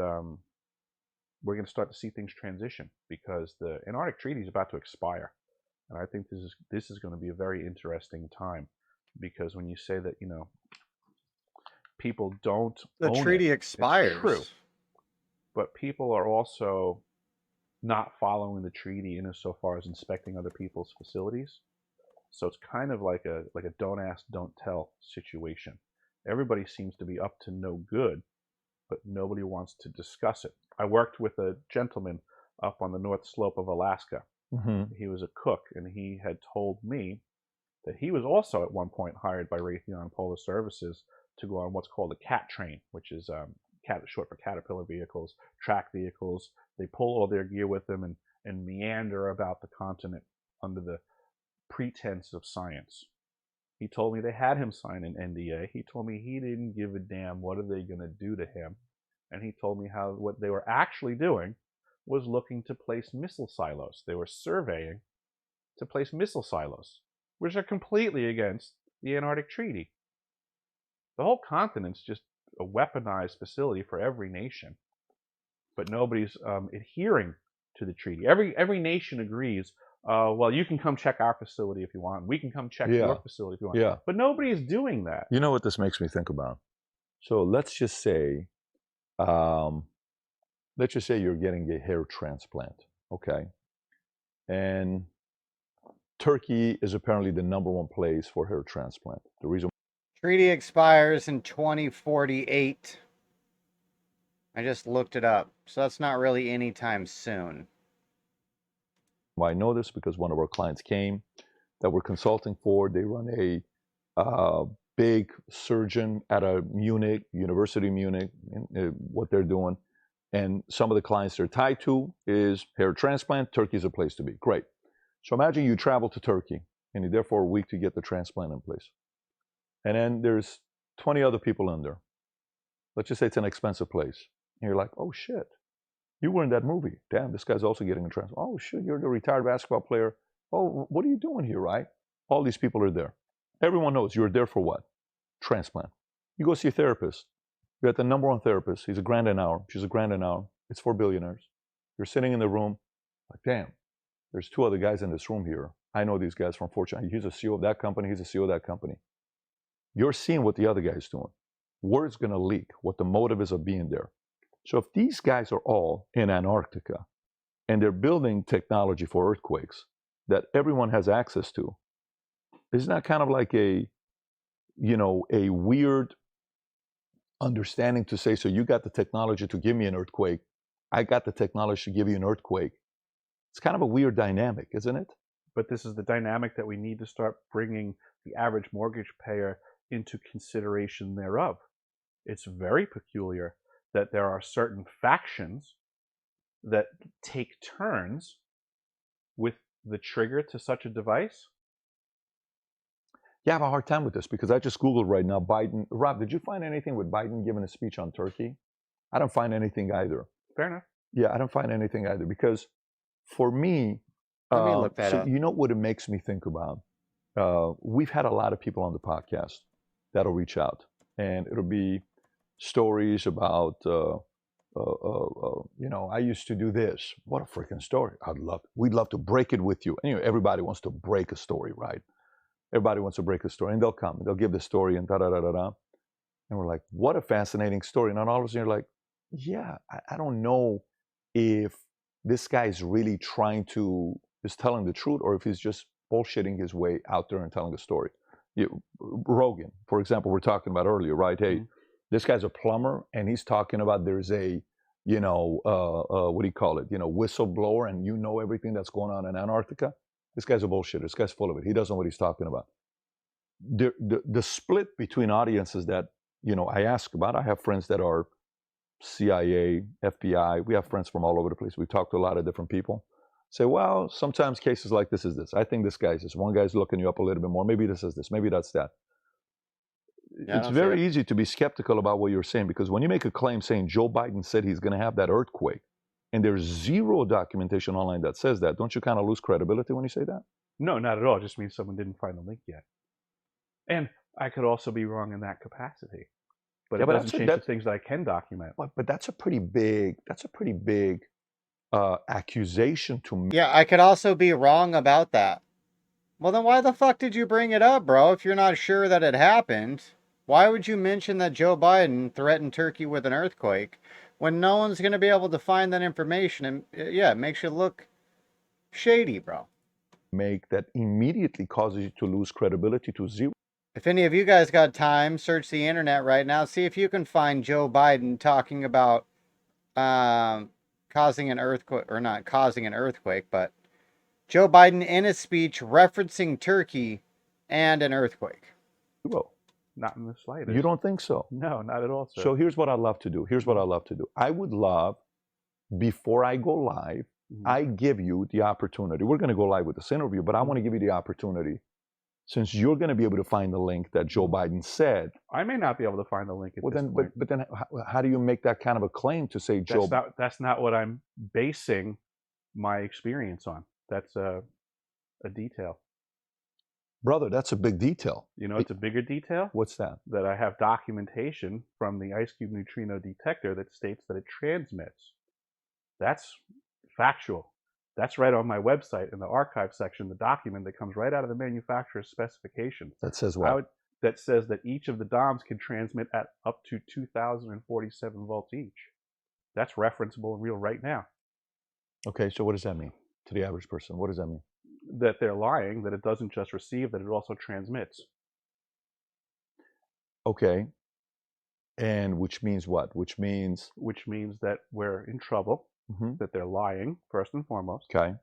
we're going to start to see things transition, because the Antarctic Treaty is about to expire. And I think this is going to be a very interesting time, because when you say that, you know, people don't the own treaty it, expires. it's true. But people are also not following the treaty in as so far as inspecting other people's facilities. So it's kind of like a don't ask, don't tell situation. Everybody seems to be up to no good, but nobody wants to discuss it. I worked with a gentleman up on the North Slope of Alaska. Mm-hmm. He was a cook, and he had told me that he was also at one point hired by Raytheon Polar Services to go on what's called a CAT train, which is short for Caterpillar vehicles, track vehicles. They pull all their gear with them and meander about the continent under the pretense of science. He told me they had him sign an NDA. He told me he didn't give a damn what are they going to do to him. And he told me how what they were actually doing was looking to place missile silos. They were surveying to place missile silos, which are completely against the Antarctic Treaty. The whole continent's just a weaponized facility for every nation, but nobody's adhering to the treaty. Every nation agrees, well, you can come check our facility if you want. We can come check your facility if you want. Yeah. But nobody is doing that. You know what this makes me think about? So let's just say you're getting a hair transplant, okay? And Turkey is apparently the #1 place for hair transplant. The reason treaty expires in 2048. I just looked it up, so that's not really anytime soon. why I know this, because one of our clients came that we're consulting for. They run a big surgeon at a University of Munich, what they're doing. And some of the clients they're tied to is hair transplant. Turkey's a place to be. Great. So imagine you travel to Turkey and you're there for a week to get the transplant in place. And then there's 20 other people in there. Let's just say it's an expensive place. And you're like, oh shit, you were in that movie. Damn, this guy's also getting a transplant. Oh shit, you're the retired basketball player. Oh, what are you doing here, right? All these people are there. Everyone knows you're there for what? Transplant. You go see a therapist. You're at the #1 therapist. He's $1,000 an hour. She's $1,000 an hour. It's for billionaires. You're sitting in the room, like, damn, there's 2 other guys in this room here. I know these guys from Fortune. He's a CEO of that company. He's a CEO of that company. You're seeing what the other guy's doing. Word's going to leak what the motive is of being there. So if these guys are all in Antarctica and they're building technology for earthquakes that everyone has access to, isn't that kind of like a weird understanding to say, so you got the technology to give me an earthquake, I got the technology to give you an earthquake? It's kind of a weird dynamic, isn't it? But this is the dynamic that we need to start bringing the average mortgage payer into consideration thereof. It's very peculiar that there are certain factions that take turns with the trigger to such a device. Yeah, I have a hard time with this because I just Googled right now Biden. Rob, did you find anything with Biden giving a speech on Turkey? I don't find anything either. Fair enough. Yeah, I don't find anything either because for me, let me look that up. You know what it makes me think about? We've had a lot of people on the podcast that'll reach out, and it'll be stories about, I used to do this. What a freaking story. We'd love to break it with you. Anyway, everybody wants to break a story, right? Everybody wants to break a story, and they'll come, and they'll give the story, and da-da-da-da-da. And we're like, what a fascinating story. And then all of a sudden you're like, yeah, I don't know if this guy is really is telling the truth or if he's just bullshitting his way out there and telling a story. Rogan, for example, we're talking about earlier, right? Hey, this guy's a plumber and he's talking about there's a, what do you call it? Whistleblower, and you know everything that's going on in Antarctica. This guy's a bullshitter. This guy's full of it. He doesn't know what he's talking about. The split between audiences that, I ask about, I have friends that are CIA, FBI. We have friends from all over the place. We talk to a lot of different people. Say, well, sometimes cases like this is this. I think this guy's this. One guy's looking you up a little bit more. Maybe this is this. Maybe that's that. Yeah, it's very easy to be skeptical about what you're saying, because when you make a claim saying Joe Biden said he's going to have that earthquake, and there's zero documentation online that says that, don't you kind of lose credibility when you say that? No, not at all. It just means someone didn't find the link yet. And I could also be wrong in that capacity. But it doesn't change the things that I can document. But that's a pretty big accusation to me. Yeah, I could also be wrong about that. Well, then why the fuck did you bring it up, bro? If you're not sure that it happened, why would you mention that Joe Biden threatened Turkey with an earthquake when no one's going to be able to find that information? And yeah, it makes you look shady, bro. Make that immediately causes you to lose credibility to zero. If any of you guys got time, search the internet right now. See if you can find Joe Biden talking about causing an earthquake, or not causing an earthquake, but Joe Biden in a speech referencing Turkey and an earthquake. Well, not in the slightest. You don't think so? No, not at all, sir. So here's what I'd love to do. I would love, before I go live, I give you the opportunity. We're going to go live with this interview, but I want to give you the opportunity, since you're going to be able to find the link that Joe Biden said. I may not be able to find the link at this point. But then how do you make that kind of a claim to say Joe Biden? That's not what I'm basing my experience on. That's a detail. Brother, that's a big detail. You know, it's a bigger detail? What's that? That I have documentation from the ice cube neutrino detector that states that it transmits. That's factual. That's right on my website in the archive section, the document that comes right out of the manufacturer's specifications. That says what? That says that each of the DOMs can transmit at up to 2,047 volts each. That's referenceable and real right now. Okay, so what does that mean to the average person? What does that mean? That they're lying, that it doesn't just receive, that it also transmits. Okay. And which means what? Which means that we're in trouble, that they're lying, first and foremost. Okay.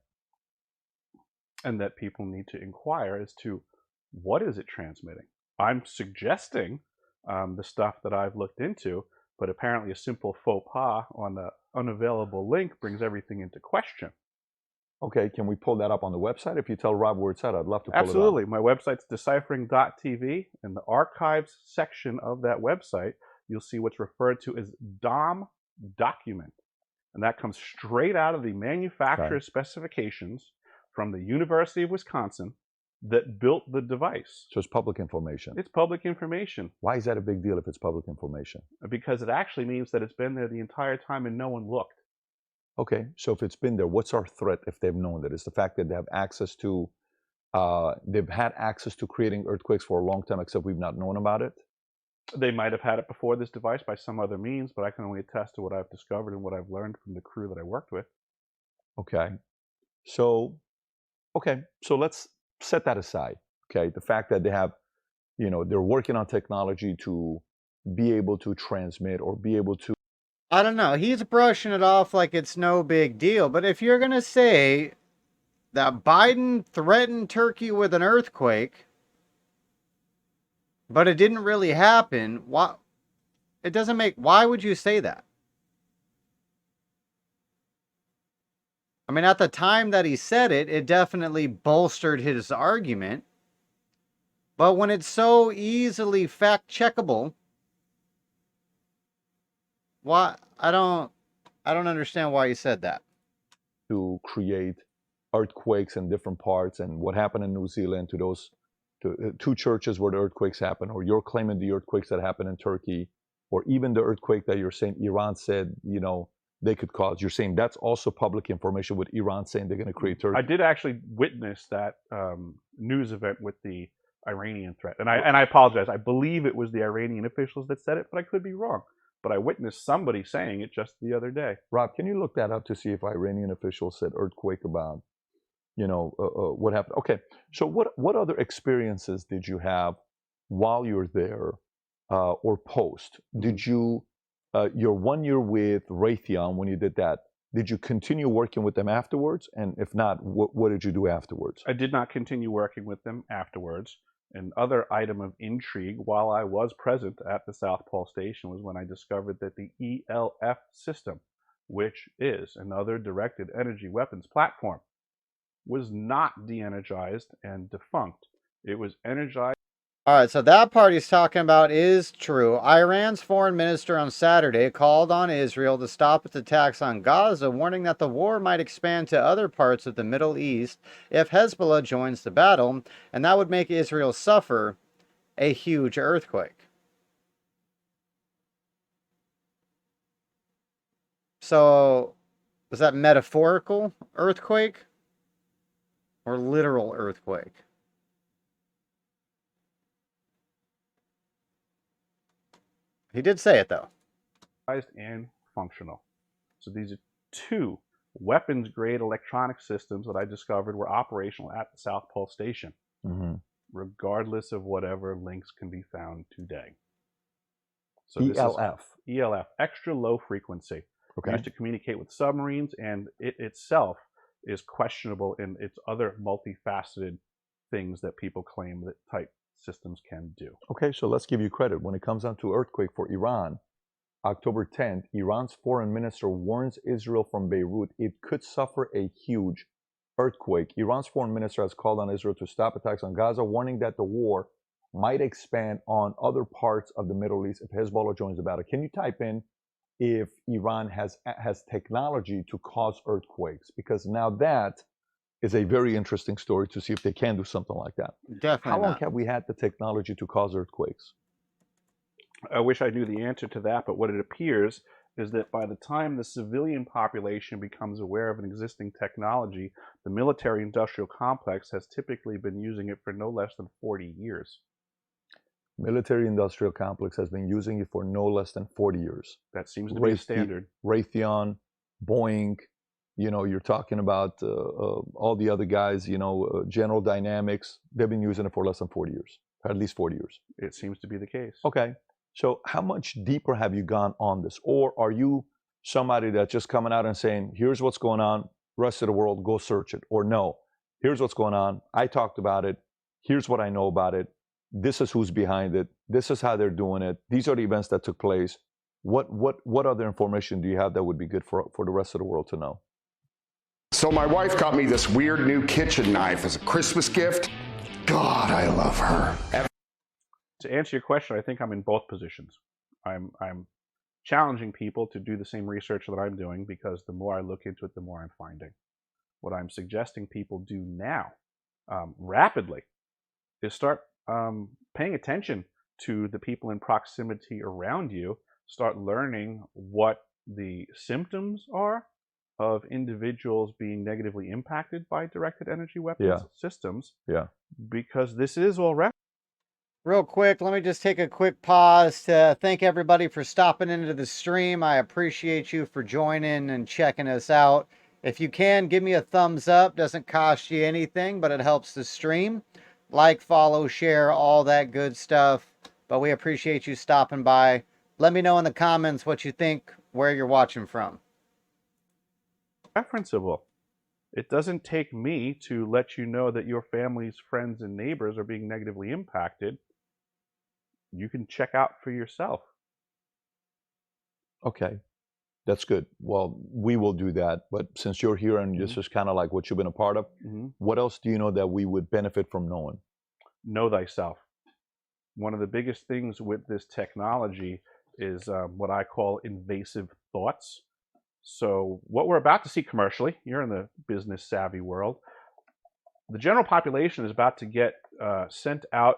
And that people need to inquire as to what is it transmitting. I'm suggesting the stuff that I've looked into, but apparently a simple faux pas on the unavailable link brings everything into question. Okay, can we pull that up on the website? If you tell Rob where it's at, I'd love to pull Absolutely. it up. My website's deciphering.tv. In the archives section of that website, you'll see what's referred to as DOM document. And that comes straight out of the manufacturer's specifications from the University of Wisconsin that built the device. So it's public information. It's public information. Why is that a big deal if it's public information? Because it actually means that it's been there the entire time and no one looked. Okay, so if it's been there, what's our threat if they've known that? It's the fact that they have access to, they've had access to creating earthquakes for a long time, except we've not known about it? They might have had it before this device by some other means, but I can only attest to what I've discovered and what I've learned from the crew that I worked with. Okay, so let's set that aside. Okay, the fact that they have, they're working on technology to be able to transmit or be able to. I don't know. He's brushing it off like it's no big deal. But if you're going to say that Biden threatened Turkey with an earthquake, but it didn't really happen, why would you say that? I mean, at the time that he said it, it definitely bolstered his argument. But when it's so easily fact-checkable, why? I don't understand why you said that. To create earthquakes in different parts, and what happened in New Zealand to those two churches where the earthquakes happened, or you're claiming the earthquakes that happened in Turkey, or even the earthquake that you're saying Iran said, they could cause. You're saying that's also public information with Iran saying they're going to create Turkey. I did actually witness that news event with the Iranian threat. And I apologize. I believe it was the Iranian officials that said it, but I could be wrong. But I witnessed somebody saying it just the other day. Rob, can you look that up to see if Iranian officials said earthquake about, what happened? Okay, so what other experiences did you have while you were there or post? Did you, your 1 year with Raytheon, when you did that, did you continue working with them afterwards? And if not, what did you do afterwards? I did not continue working with them afterwards. Another item of intrigue while I was present at the South Pole Station was when I discovered that the ELF system, which is another directed energy weapons platform, was not de-energized and defunct. It was energized. All right, so that part he's talking about is true. Iran's foreign minister on Saturday called on Israel to stop its attacks on Gaza, warning that the war might expand to other parts of the Middle East if Hezbollah joins the battle, and that would make Israel suffer a huge earthquake. So, was that metaphorical earthquake or literal earthquake? He did say it, though. And functional. So these are two weapons-grade electronic systems that I discovered were operational at the South Pole Station, regardless of whatever links can be found today. So ELF, extra low frequency, used to communicate with submarines, and it itself is questionable in its other multifaceted things that people claim that type systems can do. Okay, so let's give you credit. When it comes down to earthquake for Iran, October 10th, Iran's foreign minister warns Israel from Beirut it could suffer a huge earthquake. Iran's foreign minister has called on Israel to stop attacks on Gaza, warning that the war might expand on other parts of the Middle East if Hezbollah joins the battle. Can you type in if Iran has technology to cause earthquakes? Because now that is a very interesting story to see if they can do something like that. Definitely. How long have we had the technology to cause earthquakes? I wish I knew the answer to that, but what it appears is that by the time the civilian population becomes aware of an existing technology, the military-industrial complex has typically been using it for no less than 40 years. Military-industrial complex has been using it for no less than 40 years. That seems to be a standard. Raytheon, Boeing, you know, you're talking about all the other guys, you know, General Dynamics, they've been using it for less than 40 years, at least 40 years. It seems to be the case. Okay. So how much deeper have you gone on this? Or are you somebody that's just coming out and saying, here's what's going on, rest of the world, go search it? Or no, here's what's going on, I talked about it, here's what I know about it, this is who's behind it, this is how they're doing it, these are the events that took place. What other information do you have that would be good for the rest of the world to know? So my wife got me this weird new kitchen knife as a Christmas gift. God, I love her. To answer your question, I think I'm in both positions. I'm challenging people to do the same research that I'm doing, because the more I look into it, the more I'm finding. What I'm suggesting people do now, rapidly, is start paying attention to the people in proximity around you, start learning what the symptoms are of individuals being negatively impacted by directed energy weapons systems. Yeah. Because this is all Real quick, let me just take a quick pause to thank everybody for stopping into the stream. I appreciate you for joining and checking us out. If you can, give me a thumbs up. Doesn't cost you anything, but it helps the stream. Like, follow, share, all that good stuff. But we appreciate you stopping by. Let me know in the comments what you think, where you're watching from. referenceable. It doesn't take me to let you know that your family's friends and neighbors are being negatively impacted. You can check out for yourself. Okay, that's good. Well, we will do that. But since you're here and this is kind of like what you've been a part of, what else do you know that we would benefit from knowing? Know thyself. One of the biggest things with this technology is what I call invasive thoughts. So what we're about to see commercially, you're in the business savvy world, the general population is about to get sent out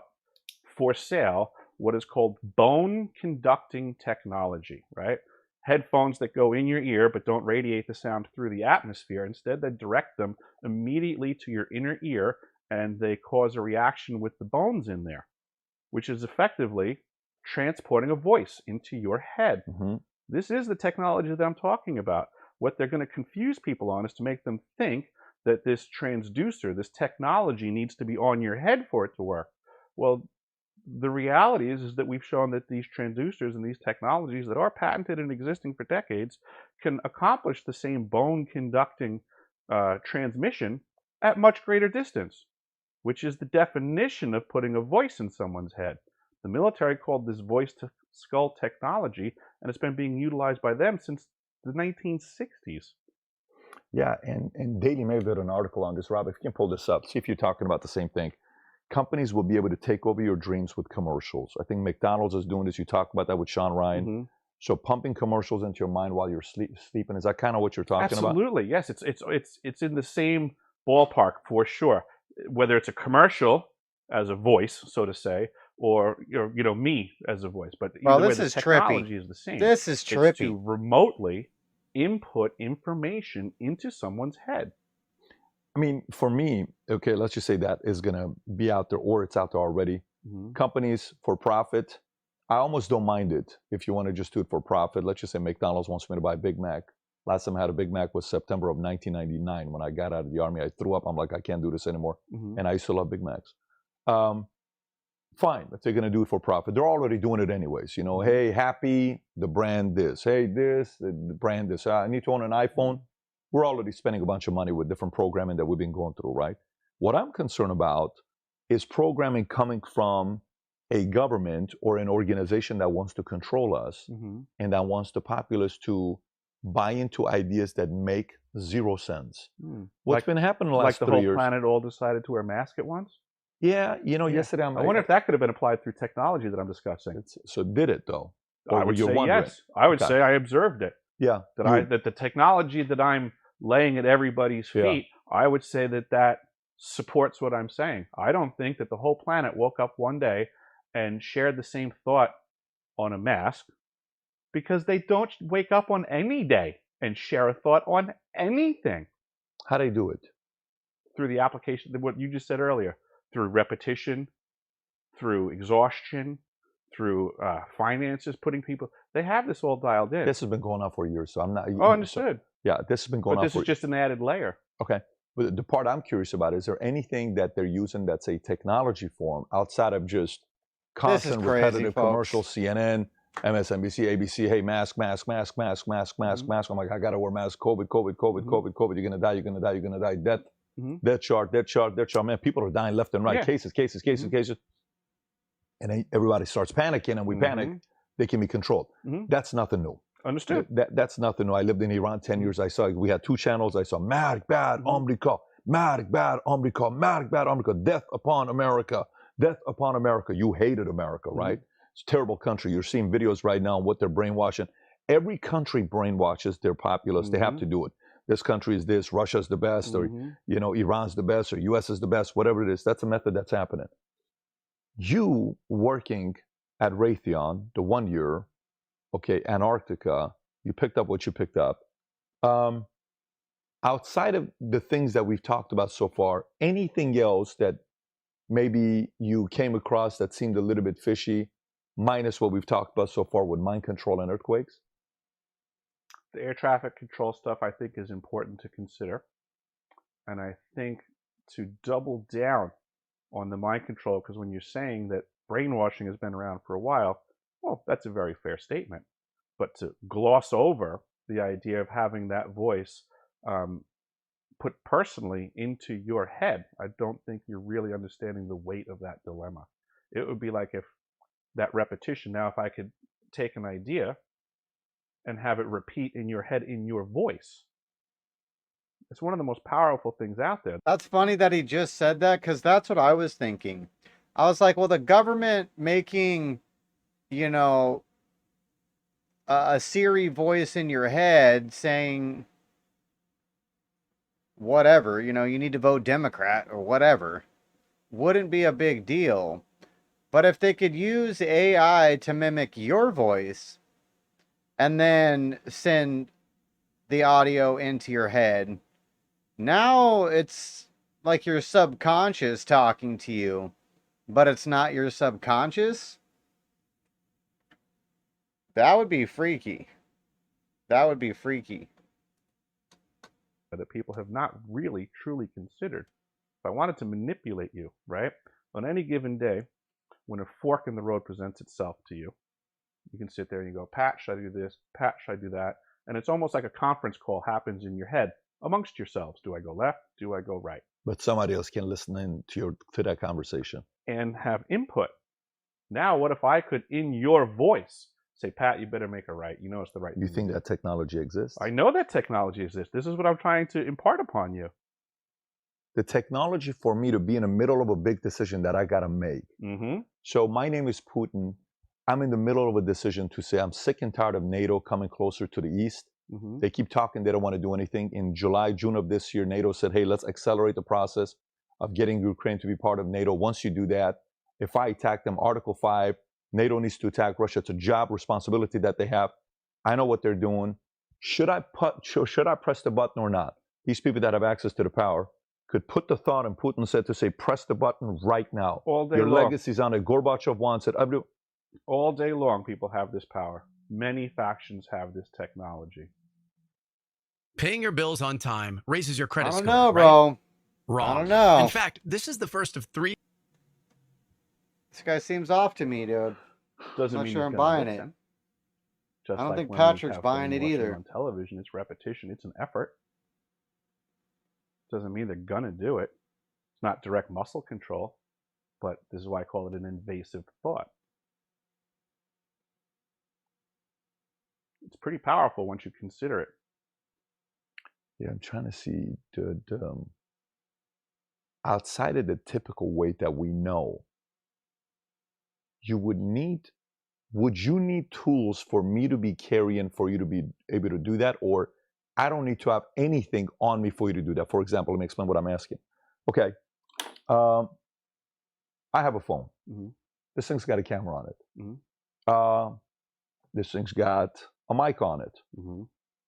for sale what is called bone conducting technology, right? Headphones that go in your ear but don't radiate the sound through the atmosphere. Instead, they direct them immediately to your inner ear, and they cause a reaction with the bones in there, which is effectively transporting a voice into your head. This is the technology that I'm talking about. What they're going to confuse people on is to make them think that this transducer, this technology, needs to be on your head for it to work. Well, the reality is that we've shown that these transducers and these technologies that are patented and existing for decades can accomplish the same bone conducting transmission at much greater distance. which is the definition of putting a voice in someone's head. The military called this voice-to-skull technology, and it's been being utilized by them since the 1960s. Yeah, and Daily Mail did an article on this. Rob, if you can pull this up, see if you're talking about the same thing. Companies will be able to take over your dreams with commercials. I think McDonald's is doing this. You talked about that with Sean Ryan. Mm-hmm. So pumping commercials into your mind while you're sleeping, is that kind of what you're talking about? Absolutely, yes. It's in the same ballpark for sure. Whether it's a commercial as a voice, so to say, or me as a voice. But well, either this way, the is technology trippy. is the same. This is trippy. It's to remotely input information into someone's head. I mean, for me, okay, let's just say that is going to be out there, or it's out there already. Mm-hmm. Companies for profit, I almost don't mind it if you want to just do it for profit. Let's just say McDonald's wants me to buy a Big Mac. Last time I had a Big Mac was September of 1999. When I got out of the Army, I threw up. I'm like, I can't do this anymore. Mm-hmm. And I used to love Big Macs. Fine, if they're going to do it for profit. They're already doing it anyways. Hey, Happy, the brand this. Hey, this, the brand this. I need to own an iPhone. We're already spending a bunch of money with different programming that we've been going through, right? What I'm concerned about is programming coming from a government or an organization that wants to control us and that wants the populace to buy into ideas that make zero sense. What's been happening the last 3 years? Like the whole planet all decided to wear masks at once? Yeah, yesterday I wonder if that could have been applied through technology that I'm discussing. So did it though? I would say yes. I would say I observed it. Yeah. That the technology that I'm laying at everybody's feet, I would say that supports what I'm saying. I don't think that the whole planet woke up one day and shared the same thought on a mask, because they don't wake up on any day and share a thought on anything. How do they do it? Through the application, what you just said earlier, through repetition, through exhaustion, through finances, putting people, they have this all dialed in. This has been going on for years, so I'm not. Oh, understood. Yeah, this has been going on. But this is just an added layer. Okay. But the part I'm curious about, is there anything that they're using that's a technology form outside of just constant repetitive commercials, CNN, MSNBC, ABC, hey, mask, mask, mask, mask, mask, mask, mask. I'm like, I got to wear mask, COVID, COVID, COVID, COVID, COVID. You're going to die, you're going to die, you're going to die. Death, death chart, death chart, death chart. Man, people are dying left and right. Cases, cases, cases, cases. And then everybody starts panicking, and we panic. They can be controlled. That's nothing new. Understood. That's nothing new. I lived in Iran 10 years. I saw, we had 2 channels. I saw Marik Bad America, Marik Bad America, Marik Bad America, death upon America, death upon America. You hated America, right? It's a terrible country. You're seeing videos right now on what they're brainwashing. Every country brainwashes their populace. They have to do it. This country is this, Russia's the best, or Iran's the best, or US is the best, whatever it is. That's a method that's happening. You working at Raytheon, the 1 year, okay, Antarctica, you picked up what you picked up. Outside of the things that we've talked about so far, anything else that maybe you came across that seemed a little bit fishy, minus what we've talked about so far with mind control and earthquakes? The air traffic control stuff, I think, is important to consider. And I think to double down on the mind control, because when you're saying that brainwashing has been around for a while, well, that's a very fair statement. But to gloss over the idea of having that voice put personally into your head, I don't think you're really understanding the weight of that dilemma. It would be like if that repetition, now if I could take an idea and have it repeat in your head in your voice, it's one of the most powerful things out there. That's funny that he just said that, because that's what I was thinking. I was like, well, the government making, a Siri voice in your head saying whatever, you need to vote Democrat or whatever, wouldn't be a big deal. But if they could use AI to mimic your voice and then send the audio into your head, now it's like your subconscious talking to you, but it's not your subconscious. That would be freaky. That would be freaky. That people have not really, truly considered. If I wanted to manipulate you, right, on any given day, when a fork in the road presents itself to you, you can sit there and you go, Pat, should I do this? Pat, should I do that? And it's almost like a conference call happens in your head amongst yourselves. Do I go left? Do I go right? But somebody else can listen in to that conversation. And have input. Now, what if I could, in your voice, say, Pat, you better make it right. You know it's the right thing. You think that technology exists? I know that technology exists. This is what I'm trying to impart upon you. The technology for me to be in the middle of a big decision that I got to make. Mm-hmm. So my name is Putin. I'm in the middle of a decision to say I'm sick and tired of NATO coming closer to the east. Mm-hmm. They keep talking. They don't want to do anything. In July, June of this year, NATO said, hey, let's accelerate the process of getting Ukraine to be part of NATO. Once you do that, if I attack them, Article 5, NATO needs to attack Russia. It's a job responsibility that they have. I know what they're doing. Should I press the button or not? These people that have access to the power could put the thought, and Putin said to say, press the button right now. All day Your long. legacy's on it. Gorbachev wants it. All day long, people have this power. Many factions have this technology. Paying your bills on time raises your credit I don't score. know, right? bro. Wrong. I don't know. In fact, this is the first of 3. This guy seems off to me, dude. Doesn't I'm not mean sure he's I'm gonna buying listen. it. Just I don't like think when we Patrick's have buying fun it watching either. On television, it's repetition. It's an effort. Doesn't mean they're gonna do it. It's not direct muscle control, but this is why I call it an invasive thought. It's pretty powerful once you consider it. Yeah, I'm trying to see outside of the typical weight that we know, would you need tools for me to be carrying for you to be able to do that? Or I don't need to have anything on me for you to do that? For example, let me explain what I'm asking. Okay, I have a phone. Mm-hmm. This thing's got a camera on it. Mm-hmm. This thing's got a mic on it. Mm-hmm.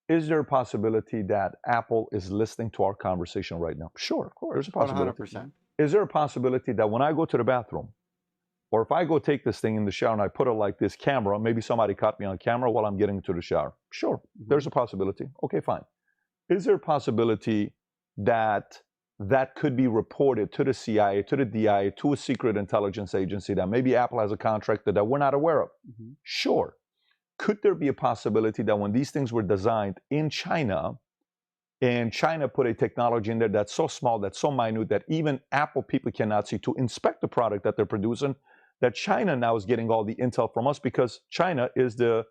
Is there a possibility that Apple is listening to our conversation right now? Sure, of course. There's a possibility. 100%. Is there a possibility that when I go to the bathroom, or if I go take this thing in the shower and I put it like this camera, maybe somebody caught me on camera while I'm getting to the shower? Sure, there's a possibility. Okay, fine. Is there a possibility that that could be reported to the CIA, to the DIA, to a secret intelligence agency that maybe Apple has a contract that we're not aware of? Mm-hmm. Sure. Could there be a possibility that when these things were designed in China, and China put a technology in there that's so small, that's so minute, that even Apple people cannot see to inspect the product that they're producing, that China now is getting all the intel from us because China is the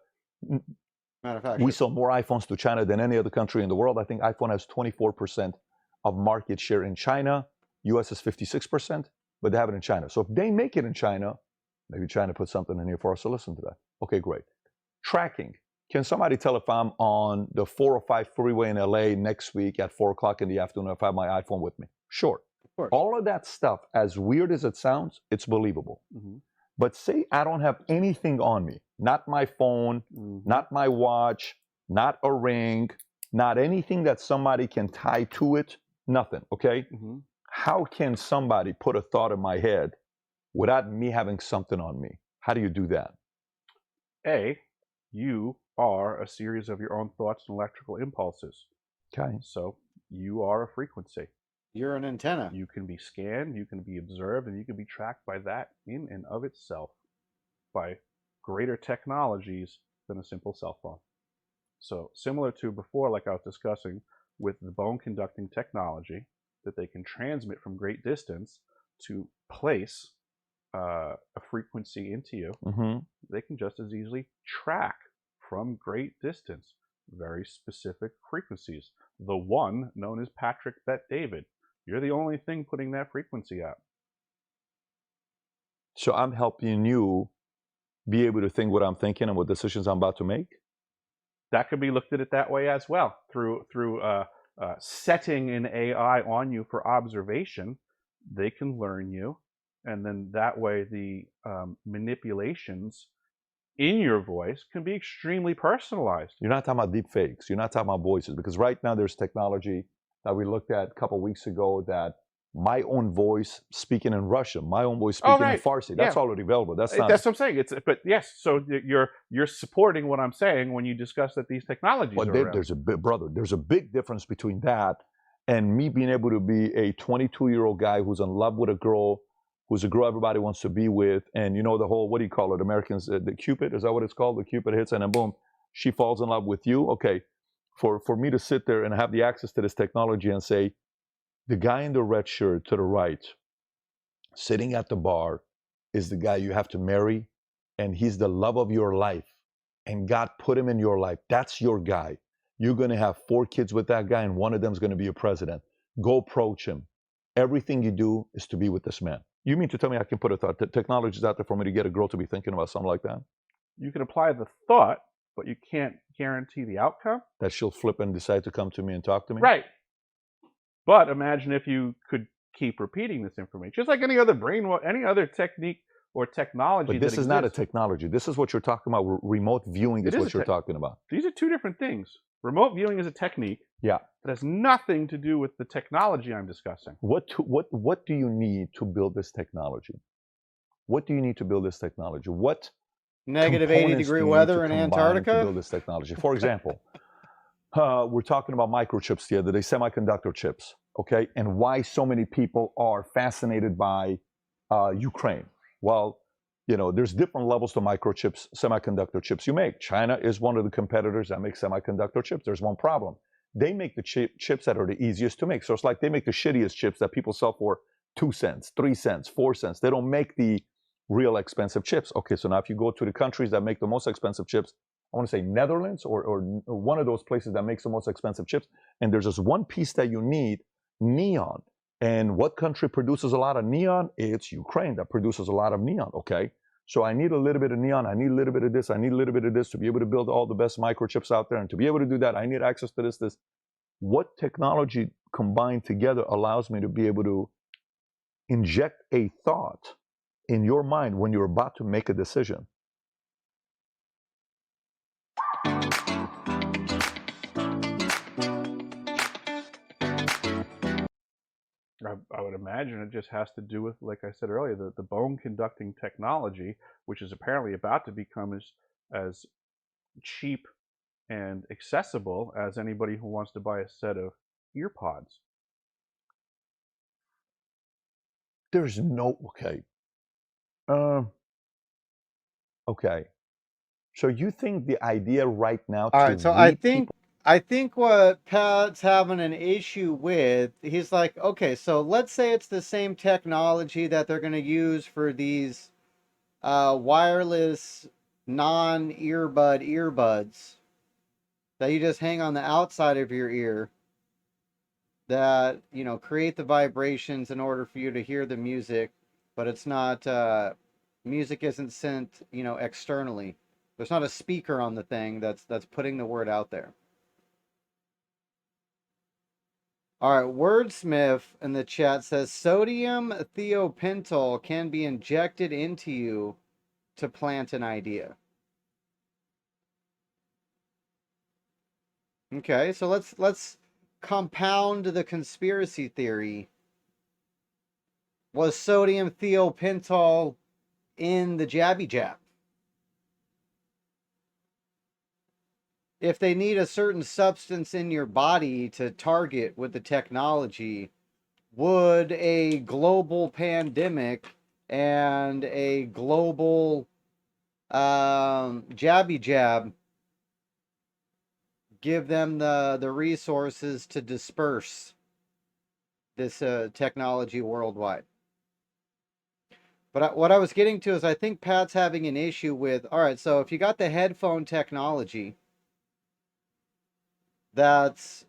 manufacturer. We sell more iPhones to China than any other country in the world. I think iPhone has 24% of market share in China. US is 56%, but they have it in China. So if they make it in China, maybe China put something in here for us to listen to that. Okay, great. Tracking. Can somebody tell if I'm on the 405 freeway in LA next week at 4 o'clock in the afternoon if I have my iPhone with me? Sure. Of course. All of that stuff, as weird as it sounds, it's believable. Mm-hmm. But say I don't have anything on me, not my phone, not my watch, not a ring, not anything that somebody can tie to it, nothing, okay? Mm-hmm. How can somebody put a thought in my head without me having something on me? How do you do that? You are a series of your own thoughts and electrical impulses. Okay. So you are a frequency. You're an antenna. You can be scanned, you can be observed, and you can be tracked by that in and of itself by greater technologies than a simple cell phone. So similar to before, like I was discussing, with the bone conducting technology, that they can transmit from great distance to place a frequency into you, they can just as easily track from great distance very specific frequencies. The one known as Patrick Bet David. You're the only thing putting that frequency out. So I'm helping you be able to think what I'm thinking and what decisions I'm about to make? That could be looked at it that way as well. Through setting an AI on you for observation, they can learn you. And then that way the manipulations in your voice can be extremely personalized. You're not talking about deep fakes. You're not talking about voices. Because right now there's technology that we looked at a couple of weeks ago that my own voice speaking in Russian, my own voice speaking in Farsi, that's already available. That's not. That's what I'm saying. But yes, so you're supporting what I'm saying when you discuss that these technologies are around. There's a big difference between that and me being able to be a 22-year-old guy who's in love with a girl, who's a girl everybody wants to be with, and you know the whole, what do you call it, Americans, the Cupid, is that what it's called? The Cupid hits and then boom, she falls in love with you. Okay, for me to sit there and have the access to this technology and say, The guy in the red shirt to the right, sitting at the bar, is the guy you have to marry, and he's the love of your life. And God put him in your life. That's your guy. You're going to have 4 kids with that guy, and one of them is going to be a president. Go approach him. Everything you do is to be with this man. You mean to tell me I can put a thought? Technology is out there for me to get a girl to be thinking about something like that? You can apply the thought, but you can't guarantee the outcome. That she'll flip and decide to come to me and talk to me? Right. But imagine if you could keep repeating this information, just like any other any other technique or technology. But this is not a technology. This is what you're talking about. Remote viewing is what you're talking about. These are 2 different things. Remote viewing is a technique. Yeah. That has nothing to do with the technology I'm discussing. What do you need to build this technology? What do you need to build this technology? What negative 80-degree weather in Antarctica to build this technology? For example, we're talking about microchips the other day, semiconductor chips, okay? And why so many people are fascinated by Ukraine. Well, you know, there's different levels to microchips, semiconductor chips you make. China is one of the competitors that makes semiconductor chips. There's one problem. They make the chips that are the easiest to make. So it's like they make the shittiest chips that people sell for 2 cents, 3 cents, 4 cents. They don't make the real expensive chips. Okay, so now if you go to the countries that make the most expensive chips, I want to say Netherlands or one of those places that makes the most expensive chips, and there's just one piece that you need, neon. And what country produces a lot of neon? It's Ukraine that produces a lot of neon, okay? So I need a little bit of neon, I need a little bit of this, I need a little bit of this to be able to build all the best microchips out there. And to be able to do that, I need access to this. What technology combined together allows me to be able to inject a thought in your mind when you're about to make a decision? I would imagine it just has to do with, like I said earlier, the bone conducting technology, which is apparently about to become as cheap and accessible as anybody who wants to buy a set of ear pods. There's no, okay. Okay. So you think the idea right now all right, so I think what Pat's having an issue with, he's like, okay, so let's say it's the same technology that they're going to use for these wireless earbuds that you just hang on the outside of your ear that, you know, create the vibrations in order for you to hear the music, but it's not, music isn't sent, you know, externally. There's not a speaker on the thing that's putting the word out there. All right, Wordsmith in the chat says sodium thiopental can be injected into you to plant an idea. Okay, so let's compound the conspiracy theory. Was sodium thiopental in the jabby jab? If they need a certain substance in your body to target with the technology, would a global pandemic and a global jabby jab give them the resources to disperse this technology worldwide? But what I was getting to is I think Pat's having an issue with, all right, so if you got the headphone technology that's,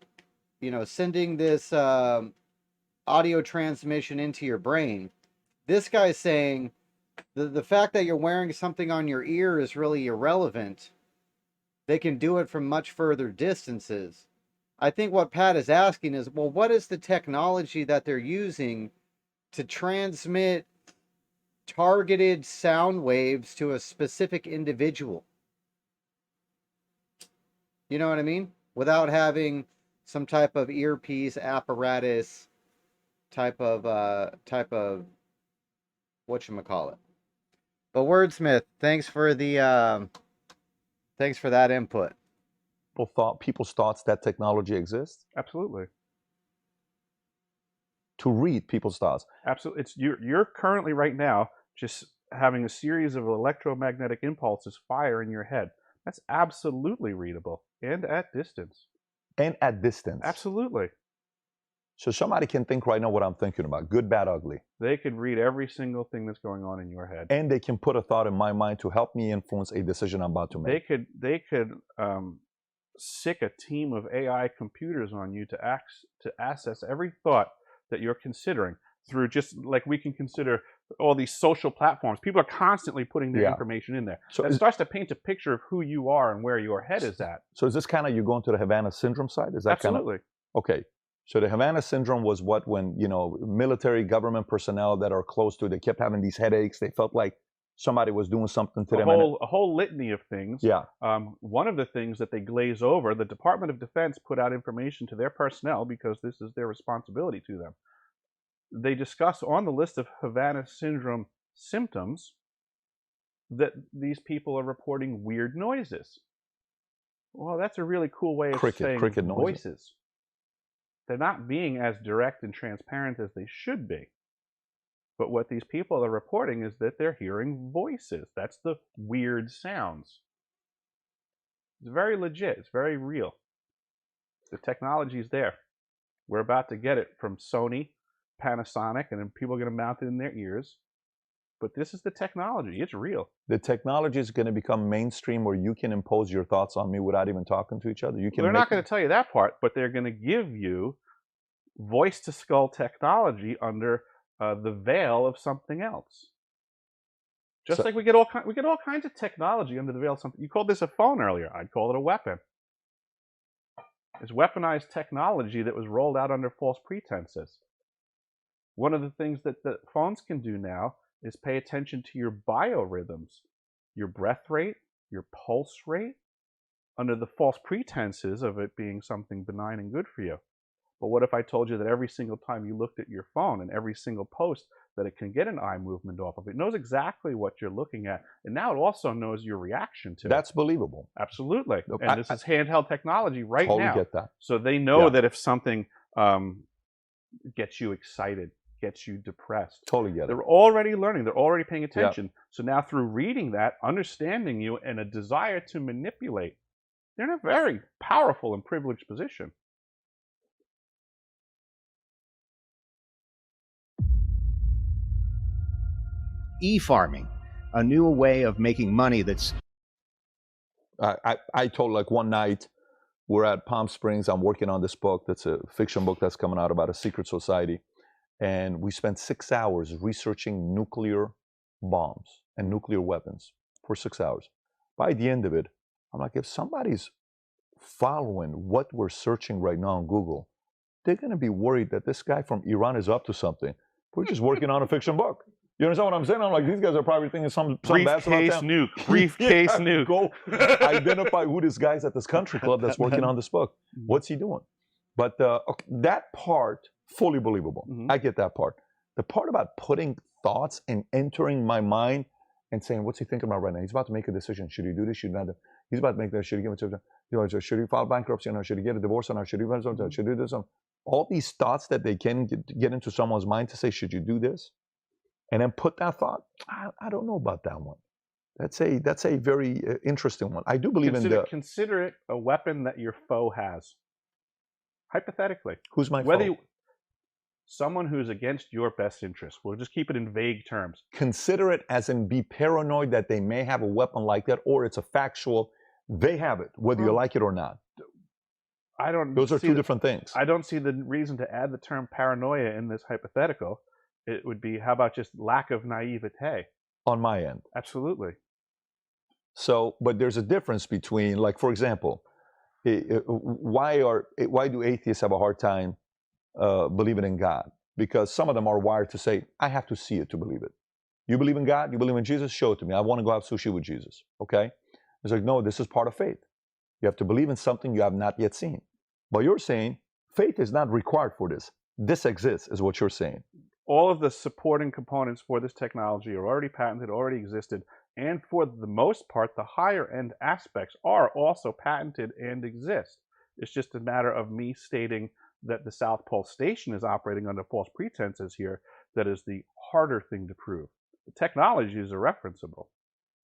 you know, sending this audio transmission into your brain, this guy's saying the fact that you're wearing something on your ear is really irrelevant. They can do it from much further distances. I think what Pat is asking is, well, what is the technology that they're using to transmit targeted sound waves to a specific individual? You know what I mean? Without having some type of earpiece apparatus type of whatchamacallit. But Wordsmith, thanks for that input. People's thoughts that technology exists? Absolutely. To read people's thoughts. Absolutely. You're currently right now just having a series of electromagnetic impulses fire in your head. That's absolutely readable and at distance. And at distance. Absolutely. So somebody can think right now what I'm thinking about, good, bad, ugly. They could read every single thing that's going on in your head. And they can put a thought in my mind to help me influence a decision I'm about to make. They could sick a team of AI computers on you to access every thought that you're considering through, just like we can consider all these social platforms. People are constantly putting their information in there. So it starts to paint a picture of who you are and where your head is at. So is this kind of you going to the Havana Syndrome side? Is that Absolutely. Okay. So the Havana Syndrome was what, when, you know, military government personnel that are close to, they kept having these headaches. They felt like somebody was doing something to them. A whole litany of things. Yeah. One of the things that they glaze over, the Department of Defense put out information to their personnel because this is their responsibility to them. They discuss on the list of Havana Syndrome symptoms that these people are reporting weird noises. Well, that's a really cool way of saying voices. They're not being as direct and transparent as they should be. But what these people are reporting is that they're hearing voices. That's the weird sounds. It's very legit. It's very real. The technology's there. We're about to get it from Sony, Panasonic, and then people are going to mount it in their ears. But this is the technology. It's real. The technology is going to become mainstream where you can impose your thoughts on me without even talking to each other. They're not going to tell you that part, but they're going to give you voice-to-skull technology under the veil of something else. Just like we get all kinds of technology under the veil of something. You called this a phone earlier. I'd call it a weapon. It's weaponized technology that was rolled out under false pretenses. One of the things that the phones can do now is pay attention to your biorhythms, your breath rate, your pulse rate, under the false pretenses of it being something benign and good for you. But what if I told you that every single time you looked at your phone and every single post that it can get an eye movement off of it, knows exactly what you're looking at, and now it also knows your reaction to it. That's believable. Absolutely. And this is handheld technology right now. Totally get that. So they know that if something gets you excited, gets you depressed. Totally get it. They're already learning. They're already paying attention. Yep. So now through reading that, understanding you, and a desire to manipulate, they're in a very powerful and privileged position. E-farming, a new way of making money that's... I told, like, one night, we're at Palm Springs. I'm working on this book. That's a fiction book that's coming out about a secret society. And we spent 6 hours researching nuclear bombs and nuclear weapons for 6 hours. By the end of it, I'm like, if somebody's following what we're searching right now on Google, they're going to be worried that this guy from Iran is up to something. We're just working on a fiction book. You understand what I'm saying? I'm like, these guys are probably thinking some bad stuff. Briefcase nuke. Go identify who this guy's at this country club that's working on this book. What's he doing? But okay, that part, fully believable. I get that part. The part about putting thoughts and entering my mind and saying, what's he thinking about right now? He's about to make a decision. Should he do this? Should he not do? He's about to make that. Should he give it to? Should he file bankruptcy? Should he get a divorce? Should he do this? All these thoughts that they can get into someone's mind to say, should you do this? And then put that thought. I don't know about that one. That's a very interesting one. I do believe consider it a weapon that your foe has. Hypothetically, who's my foe? Someone who's against your best interest. We'll just keep it in vague terms. Consider it as in be paranoid that they may have a weapon like that, or it's a factual, they have it, whether you like it or not. Those are two different things. I don't see the reason to add the term paranoia in this hypothetical. It would be, how about just lack of naivete? On my end. Absolutely. So, but there's a difference between, like, for example, why do atheists have a hard time believing in God? Because some of them are wired to say, I have to see it to believe it. You believe in God? You believe in Jesus? Show it to me. I want to go have sushi with Jesus. Okay? It's like, no, this is part of faith. You have to believe in something you have not yet seen. But you're saying faith is not required for this. This exists, is what you're saying. All of the supporting components for this technology are already patented, already existed, and for the most part, the higher end aspects are also patented and exist. It's just a matter of me stating that the South Pole Station is operating under false pretenses here. That is the harder thing to prove. The technologies are referenceable.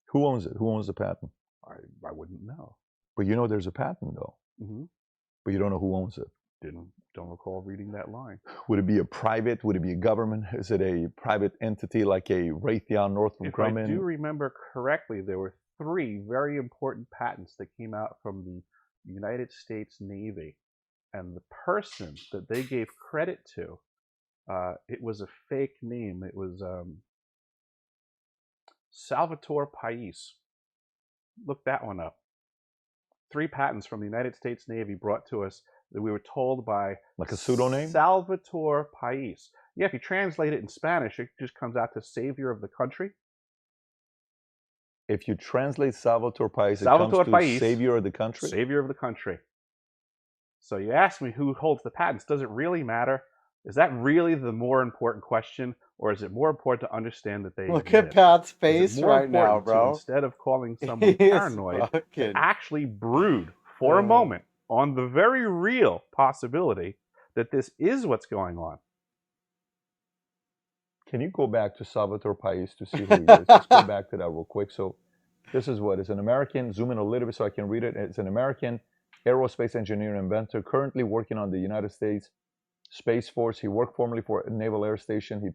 Who owns it? Who owns the patent? I wouldn't know. But you know there's a patent, though. But you don't know who owns it. Don't recall reading that line. Would it be a private? Would it be a government? Is it a private entity like a Raytheon, Northrop Grumman? If I do remember correctly, there were 3 very important patents that came out from the United States Navy, and the person that they gave credit to, it was a fake name. It was Salvatore Pais. Look that one up. 3 patents from the United States Navy brought to us that we were told by... Like a pseudonym? Salvatore Pais. Yeah, if you translate it in Spanish, it just comes out to savior of the country. If you translate Salvatore Pais, it comes to savior of the country? Savior of the country. So you ask me who holds the patents. Does it really matter? Is that really the more important question? Or is it more important to understand that they Look at Pat's face right now, to, bro. instead of calling someone paranoid, to actually brood for a moment on the very real possibility that this is what's going on? Can you go back to Salvatore Pais to see who he is? Let's go back to that real quick. So this is what? It's an American, zoom in a little bit so I can read it. It's an American aerospace engineer and inventor currently working on the United States Space Force. He worked formerly for a Naval Air Station.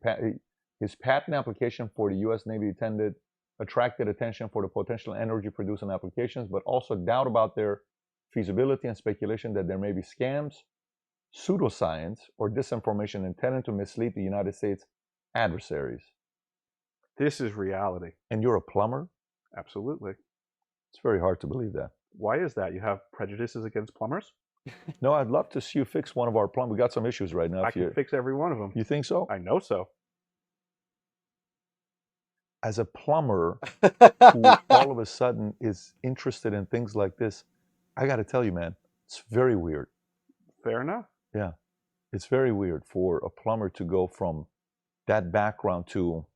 His patent application for the U.S. Navy attracted attention for the potential energy-producing applications, but also doubt about their feasibility and speculation that there may be scams, pseudoscience, or disinformation intended to mislead the United States adversaries. This is reality. And you're a plumber? Absolutely. It's very hard to believe that. Why is that? You have prejudices against plumbers? No, I'd love to see you fix one of our plumbers. We got some issues right now. I can fix every one of them. You think so? I know so. As a plumber who all of a sudden is interested in things like this, I got to tell you, man, it's very weird. Fair enough. Yeah. It's very weird for a plumber to go from that background to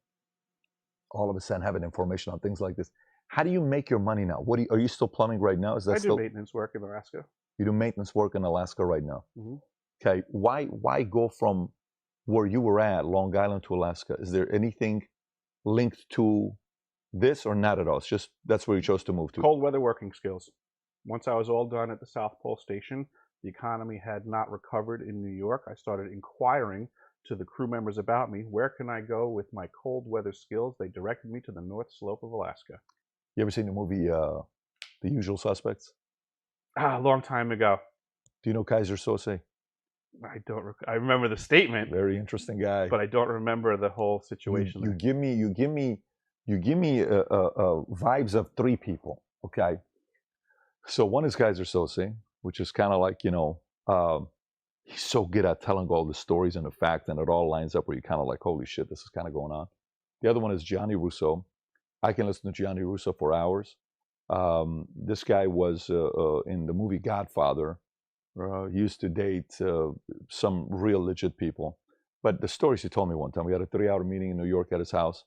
all of a sudden having information on things like this. How do you make your money now? Are you still plumbing right now? Is that I still do maintenance work in Alaska. You do maintenance work in Alaska right now? Mm-hmm. Okay. Why go from where you were at, Long Island, to Alaska? Is there anything linked to this or not at all? It's just that's where you chose to move to. Cold weather working skills. Once I was all done at the South Pole Station, the economy had not recovered in New York. I started inquiring to the crew members about me, where can I go with my cold weather skills? They directed me to the North Slope of Alaska. You ever seen the movie The Usual Suspects? A long time ago. Do you know Kaiser Sose? I don't. I remember the statement. Very interesting guy. But I don't remember the whole situation. You give me vibes of 3 people. Okay. So one is Kaiser Sose, which is kind of like, he's so good at telling all the stories and the facts, and it all lines up where you're kind of like, holy shit, this is kind of going on. The other one is Gianni Russo. I can listen to Gianni Russo for hours. This guy was in the movie Godfather. He used to date some real legit people. But the stories he told me one time, we had a 3-hour meeting in New York at his house.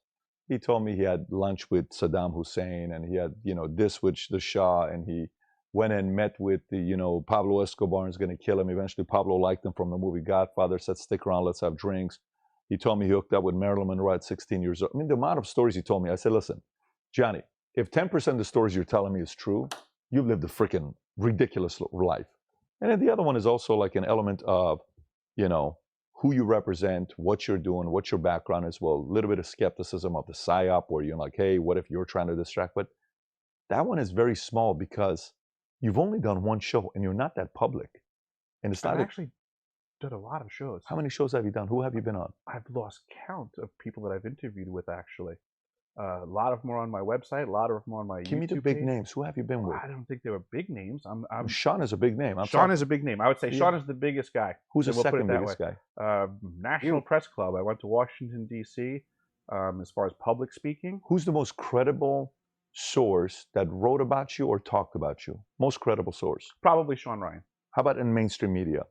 He told me he had lunch with Saddam Hussein, and he had, this with the Shah, and he went and met with the, Pablo Escobar is going to kill him. Eventually, Pablo liked him from the movie Godfather, said, stick around, let's have drinks. He told me he hooked up with Marilyn Monroe at 16 years old. I mean, the amount of stories he told me, I said, listen, Johnny, if 10% of the stories you're telling me is true, you've lived a freaking ridiculous life. And then the other one is also like an element of, who you represent, what you're doing, what your background is. Well, a little bit of skepticism of the psyop where you're like, hey, what if you're trying to distract? But that one is very small because you've only done one show and you're not that public. And it's not actually done a lot of shows. How many shows have you done? Who have you been on? I've lost count of people that I've interviewed with, actually. A lot of them are on my website. A lot of them are on my YouTube Give me the big page. names. Who have you been with? I don't think they were big names. Sean is a big name. Sean is a big name. I would say Sean is the biggest guy. Who's the second biggest guy? National Press Club. I went to Washington, D.C. As far as public speaking. Who's the most credible source that wrote about you or talked about you? Most credible source? Probably Sean Ryan. How about in mainstream media?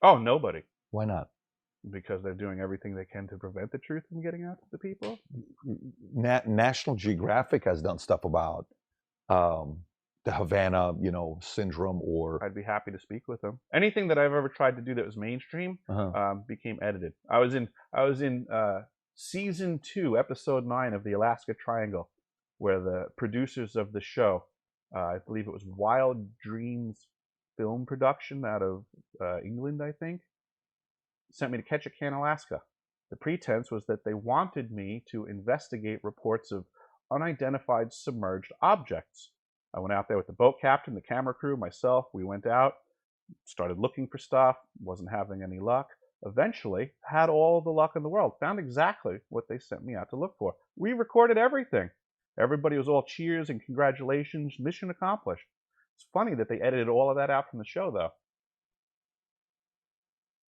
Oh, nobody. Why not? Because they're doing everything they can to prevent the truth from getting out to the people. National Geographic has done stuff about the Havana, syndrome, or... I'd be happy to speak with them. Anything that I've ever tried to do that was mainstream became edited. I was in season 2, episode 9 of the Alaska Triangle, where the producers of the show, I believe it was Wild Dreams film production out of England, I think, sent me to Ketchikan, Alaska. The pretense was that they wanted me to investigate reports of unidentified submerged objects. I went out there with the boat captain, the camera crew, myself. We went out, started looking for stuff, wasn't having any luck. Eventually, had all the luck in the world, found exactly what they sent me out to look for. We recorded everything. Everybody was all cheers and congratulations, mission accomplished. It's funny that they edited all of that out from the show, though.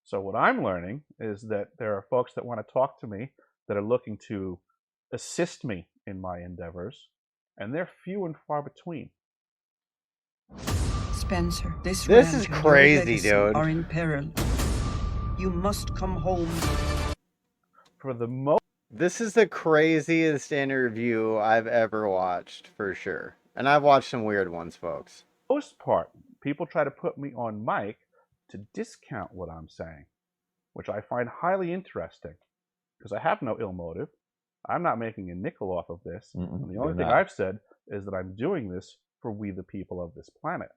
So what I'm learning is that there are folks that want to talk to me that are looking to assist me in my endeavors, and they're few and far between. Spencer, this is crazy, dude. Are in peril. You must come home. For the most, this is the craziest interview I've ever watched, for sure. And I've watched some weird ones, folks. Most part, people try to put me on mic to discount what I'm saying, which I find highly interesting, because I have no ill motive. I'm not making a nickel off of this. And the only thing I've said is that I'm doing this for we the people of this planet.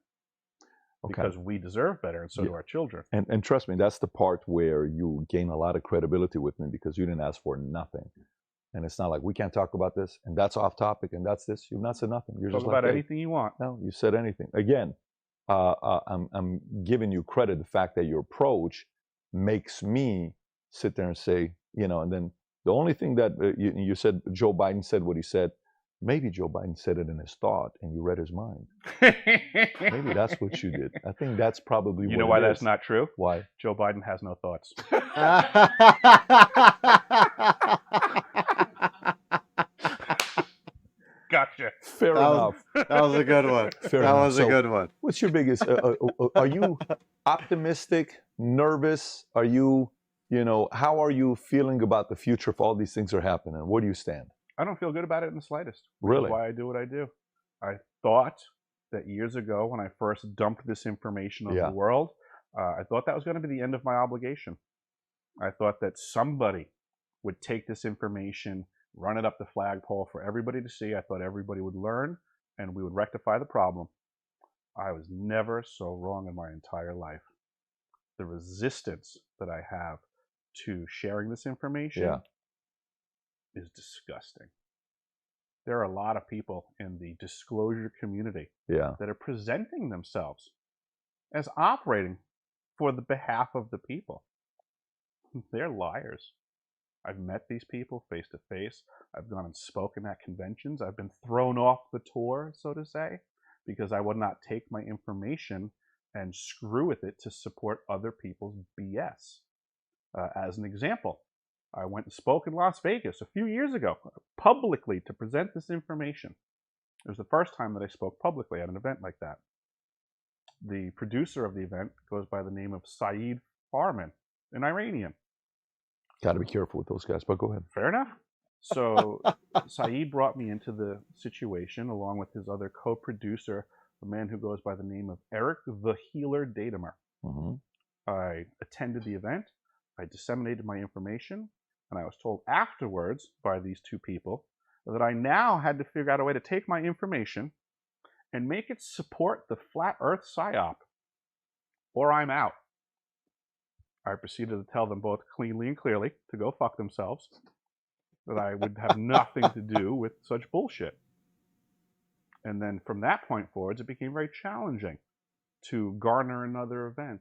Because we deserve better, and so do our children. And trust me, that's the part where you gain a lot of credibility with me, because you didn't ask for nothing. And it's not like, we can't talk about this, and that's off topic, and that's this. You've not said nothing. You're Talk just about like, anything you want. No, you said anything. Again, I'm giving you credit, the fact that your approach makes me sit there and say, and then the only thing that you said, Joe Biden said what he said. Maybe Joe Biden said it in his thought and you read his mind. Maybe that's what you did. I think that's probably what You know why it that's is. not true? Why? Joe Biden has no thoughts. Gotcha. Fair enough. That was a good one. Fair that enough. was a good one. What's your biggest, are you optimistic, nervous? Are you, how are you feeling about the future if all these things are happening? Where do you stand? I don't feel good about it in the slightest. Really? That's why I do what I do. I thought that years ago when I first dumped this information on the world, I thought that was going to be the end of my obligation. I thought that somebody would take this information, run it up the flagpole for everybody to see. I thought everybody would learn and we would rectify the problem. I was never so wrong in my entire life. The resistance that I have to sharing this information is disgusting. There are a lot of people in the disclosure community that are presenting themselves as operating for the behalf of the people. They're liars. I've met these people face to face. I've gone and spoken at conventions. I've been thrown off the tour, so to say, because I would not take my information and screw with it to support other people's BS. As an example, I went and spoke in Las Vegas a few years ago, publicly, to present this information. It was the first time that I spoke publicly at an event like that. The producer of the event goes by the name of Saeed Farman, an Iranian. Got to be careful with those guys, but go ahead. Fair enough. So Saeed brought me into the situation along with his other co-producer, a man who goes by the name of Eric the Healer Datamer. I attended the event. I disseminated my information, and I was told afterwards by these two people that I now had to figure out a way to take my information and make it support the flat earth psyop, or I'm out. I proceeded to tell them both cleanly and clearly to go fuck themselves, that I would have nothing to do with such bullshit. And then from that point forwards, it became very challenging to garner another event.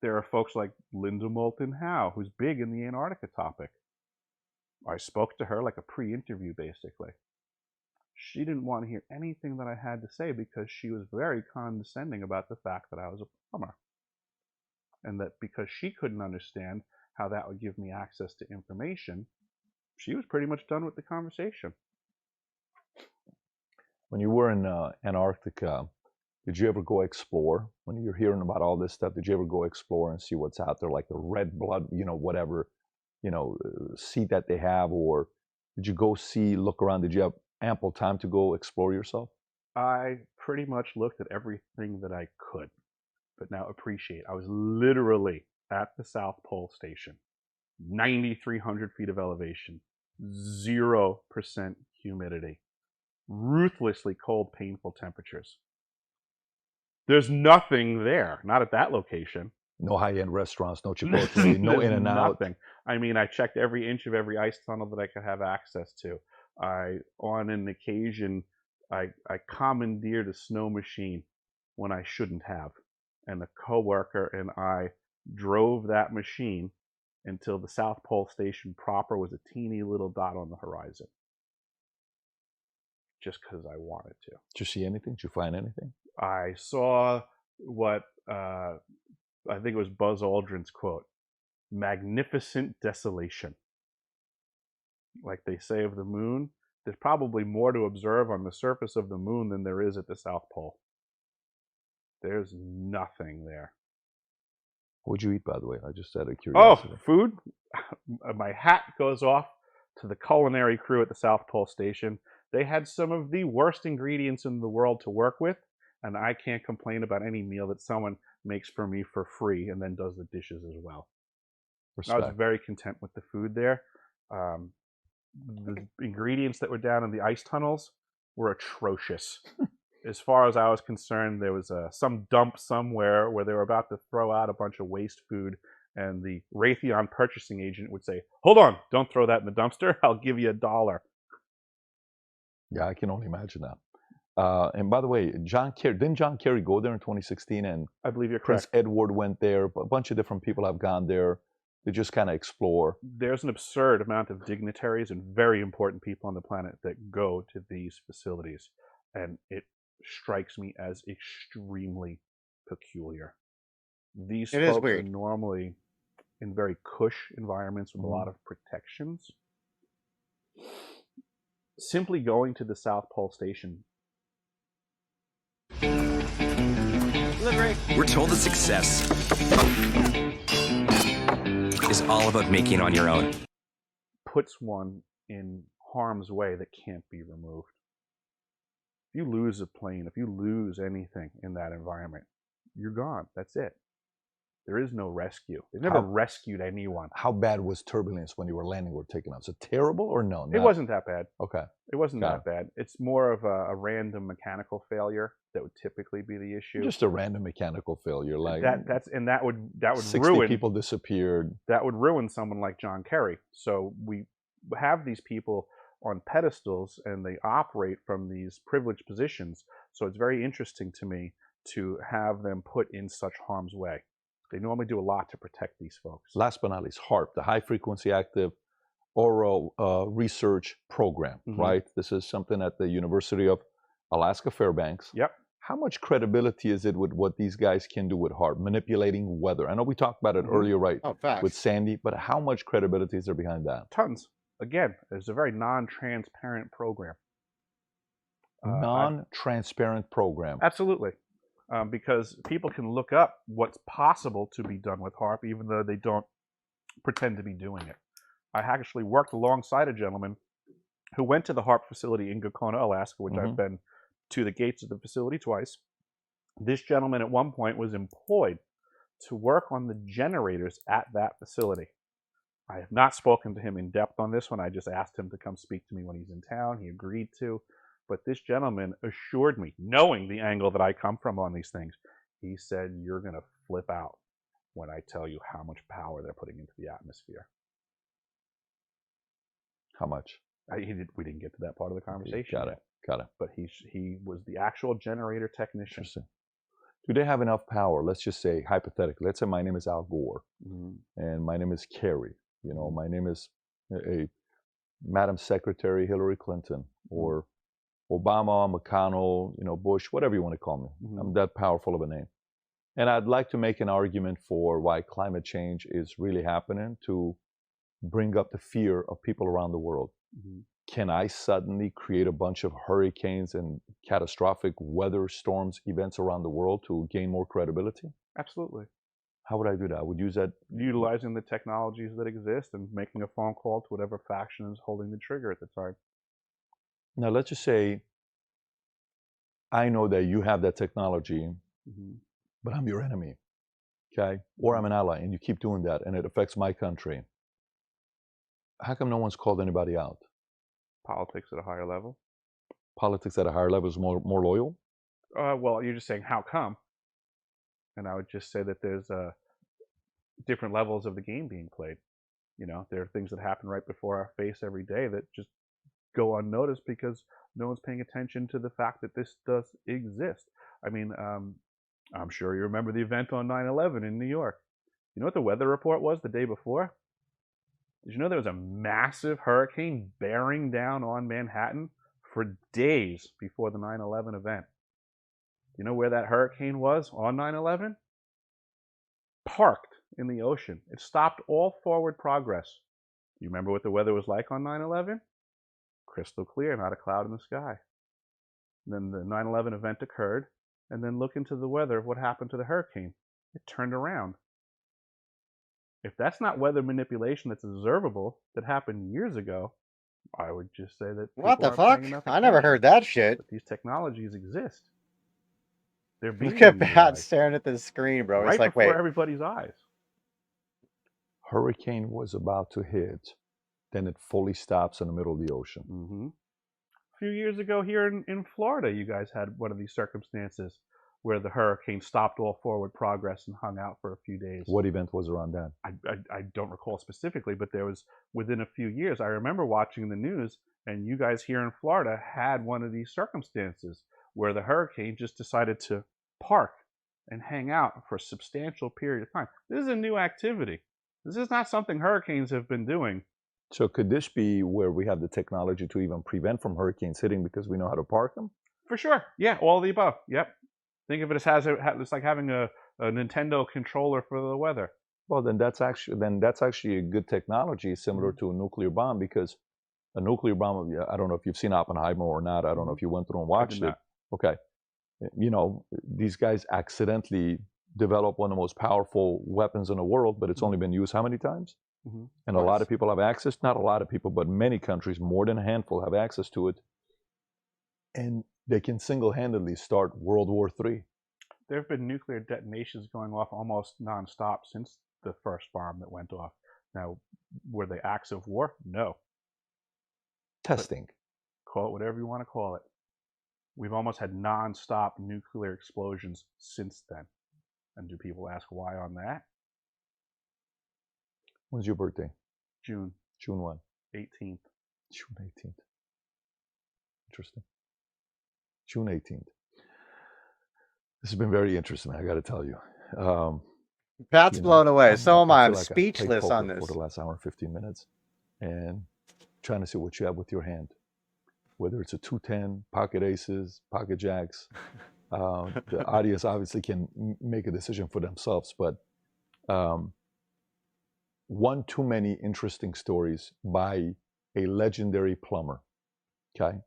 There are folks like Linda Moulton Howe, who's big in the Antarctica topic. I spoke to her like a pre-interview, basically. She didn't want to hear anything that I had to say because she was very condescending about the fact that I was a plumber. And that because she couldn't understand how that would give me access to information, she was pretty much done with the conversation. When you were in Antarctica, did you ever go explore? When you're hearing about all this stuff, did you ever go explore and see what's out there, like the red blood, whatever, seat that they have? Or did you go look around? Did you have ample time to go explore yourself? I pretty much looked at everything that I could. But now appreciate, I was literally at the South Pole Station, 9,300 feet of elevation, 0% humidity, ruthlessly cold, painful temperatures. There's nothing there. Not at that location. No high-end restaurants, no Chipotle, no There's In-N-Out. nothing. I mean, I checked every inch of every ice tunnel that I could have access to. On an occasion, I commandeered a snow machine when I shouldn't have. And a coworker and I drove that machine until the South Pole Station proper was a teeny little dot on the horizon. Just because I wanted to. Did you see anything? Did you find anything? I saw what I think it was Buzz Aldrin's quote, magnificent desolation. Like they say of the moon, there's probably more to observe on the surface of the moon than there is at the South Pole. There's nothing there. What'd you eat, by the way? I just out of Oh, curiosity. food? My hat goes off to the culinary crew at the South Pole Station. They had some of the worst ingredients in the world to work with, and I can't complain about any meal that someone makes for me for free and then does the dishes as well. Respect. I was very content with the food there. The ingredients that were down in the ice tunnels were atrocious. As far as I was concerned, there was some dump somewhere where they were about to throw out a bunch of waste food, and the Raytheon purchasing agent would say, "Hold on, don't throw that in the dumpster. I'll give you $1." Yeah, I can only imagine that. And by the way, didn't John Kerry go there in 2016? And I believe you're Prince correct. Edward went there. A bunch of different people have gone there. They just kind of explore. There's an absurd amount of dignitaries and very important people on the planet that go to these facilities, and it strikes me as extremely peculiar. These folks are normally in very cush environments with a lot of protections. Simply going to the South Pole Station. We're told that success is all about making it on your own. Puts one in harm's way that can't be removed. If you lose a plane, if you lose anything in that environment, you're gone. That's it. There is no rescue. They never rescued anyone. How bad was turbulence when you were landing or taking off? Is it terrible or no? It wasn't that bad. Okay. It wasn't Got that bad. It's more of a random mechanical failure that would typically be the issue. Just a random mechanical failure, like that would 60 ruin people disappeared. That would ruin someone like John Kerry. So we have these people on pedestals and they operate from these privileged positions. So it's very interesting to me to have them put in such harm's way. They normally do a lot to protect these folks. Last but not least, HAARP, the High Frequency Active Oral Research Program, right? This is something at the University of Alaska Fairbanks. Yep. How much credibility is it with what these guys can do with HAARP, manipulating weather? I know we talked about it earlier, right? Oh, facts. With Sandy, but how much credibility is there behind that? Tons. Again, it's a very non-transparent program. Non-transparent program. Absolutely. Because people can look up what's possible to be done with HAARP, even though they don't pretend to be doing it. I actually worked alongside a gentleman who went to the HAARP facility in Gakona, Alaska, which I've been to the gates of the facility twice. This gentleman at one point was employed to work on the generators at that facility. I have not spoken to him in depth on this one. I just asked him to come speak to me when he's in town. He agreed to. But this gentleman assured me, knowing the angle that I come from on these things, he said, "You're going to flip out when I tell you how much power they're putting into the atmosphere." How much? We didn't get to that part of the conversation. Got it. But he was the actual generator technician. Interesting. Do they have enough power? Let's just say, hypothetically, let's say my name is Al Gore, and my name is Kerry. You know, my name is a Madam Secretary Hillary Clinton, or Obama, McConnell, you know, Bush, whatever you want to call me. I'm that powerful of a name. And I'd like to make an argument for why climate change is really happening, to bring up the fear of people around the world. Can I suddenly create a bunch of hurricanes and catastrophic weather storms events around the world to gain more credibility? Absolutely. How would I do that? I would use that. Utilizing the technologies that exist and making a phone call to whatever faction is holding the trigger at the time. Now, let's just say I know that you have that technology, but I'm your enemy, okay? Or I'm an ally, and you keep doing that, and it affects my country. How come no one's called anybody out? Politics at a higher level. Politics at a higher level is more loyal? Well, you're just saying, how come? And I would just say that there's different levels of the game being played. You know, there are things that happen right before our face every day that just go unnoticed because no one's paying attention to the fact that this does exist. I mean, I'm sure you remember the event on 9/11 in New York. You know what the weather report was the day before? Did you know there was a massive hurricane bearing down on Manhattan for days before the 9/11 event? Do you know where that hurricane was on 9/11? Parked in the ocean. It stopped all forward progress. Do you remember what the weather was like on 9/11? Crystal clear, not a cloud in the sky. And then the 9/11 event occurred, and then look into the weather of what happened to the hurricane. It turned around. If that's not weather manipulation that's observable that happened years ago, I would just say that what the people aren't fuck? paying enough I never attention. heard that shit. But these technologies exist. They're being Look at utilized Pat staring at the screen, bro. right He's like, before wait. everybody's eyes. Hurricane was about to hit, then it fully stops in the middle of the ocean. Mm-hmm. A few years ago here in Florida, you guys had one of these circumstances where the hurricane stopped all forward progress and hung out for a few days. What event was around that? I don't recall specifically, but there was within a few years. I remember watching the news, and you guys here in Florida had one of these circumstances where the hurricane just decided to park and hang out for a substantial period of time. This is a new activity. This is not something hurricanes have been doing. So could this be where we have the technology to even prevent from hurricanes hitting because we know how to park them? For sure. Yeah, all of the above. Yep. Think of it as it's like having a Nintendo controller for the weather. Well, then that's actually a good technology similar to a nuclear bomb, because a nuclear bomb, I don't know if you've seen Oppenheimer or not. I don't know if you went through and watched it. Okay. You know, these guys accidentally developed one of the most powerful weapons in the world, but it's only been used how many times? And a lot of people have access, not a lot of people, but many countries, more than a handful, have access to it. And they can single-handedly start World War III. There have been nuclear detonations going off almost nonstop since the first bomb that went off. Now, were they acts of war? No. Testing. But call it whatever you want to call it. We've almost had nonstop nuclear explosions since then. And do people ask why on that? When's your birthday? June. June what? 18th. June 18th. Interesting. June 18th. This has been very interesting, I got to tell you. Pat's blown away. So am I. I'm like speechless on this. For the last hour and 15 minutes. And trying to see what you have with your hand. Whether it's a 210, pocket aces, pocket jacks. The audience obviously can make a decision for themselves, but one too many interesting stories by a legendary plumber. Okay?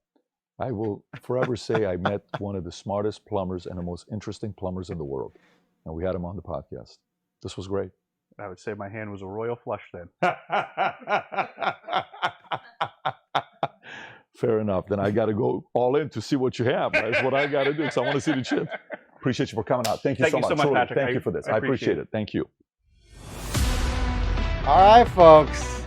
I will forever say I met one of the smartest plumbers and the most interesting plumbers in the world. And we had him on the podcast. This was great. I would say my hand was a royal flush then. Fair enough. Then I got to go all in to see what you have. That's what I got to do, because I want to see the chip. Appreciate you for coming out. Thank you so much. Patrick. Thank you for this. I appreciate it. Thank you. All right, folks.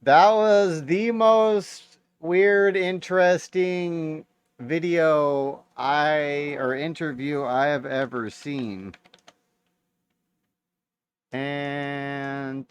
That was the most weird, interesting video interview I have ever seen. Antarctica.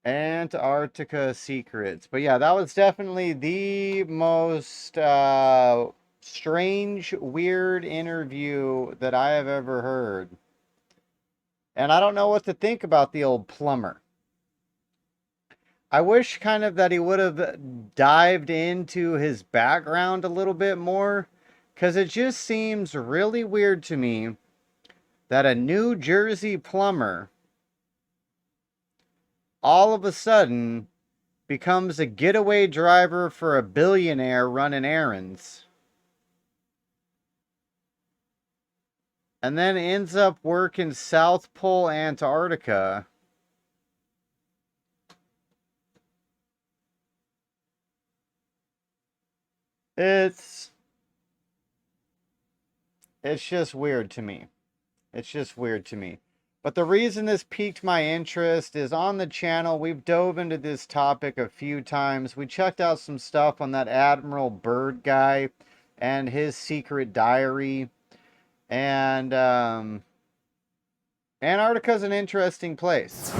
Antarctica secrets. But yeah, that was definitely the most strange, weird interview that I have ever heard. And I don't know what to think about the old plumber. I wish kind of that he would have dived into his background a little bit more, because it just seems really weird to me that a New Jersey plumber all of a sudden becomes a getaway driver for a billionaire running errands. And then ends up working South Pole, Antarctica. It's It's just weird to me. It's just weird to me. But the reason this piqued my interest is on the channel, we've dove into this topic a few times. We checked out some stuff on that Admiral Byrd guy and his secret diary. And Antarctica's an interesting place.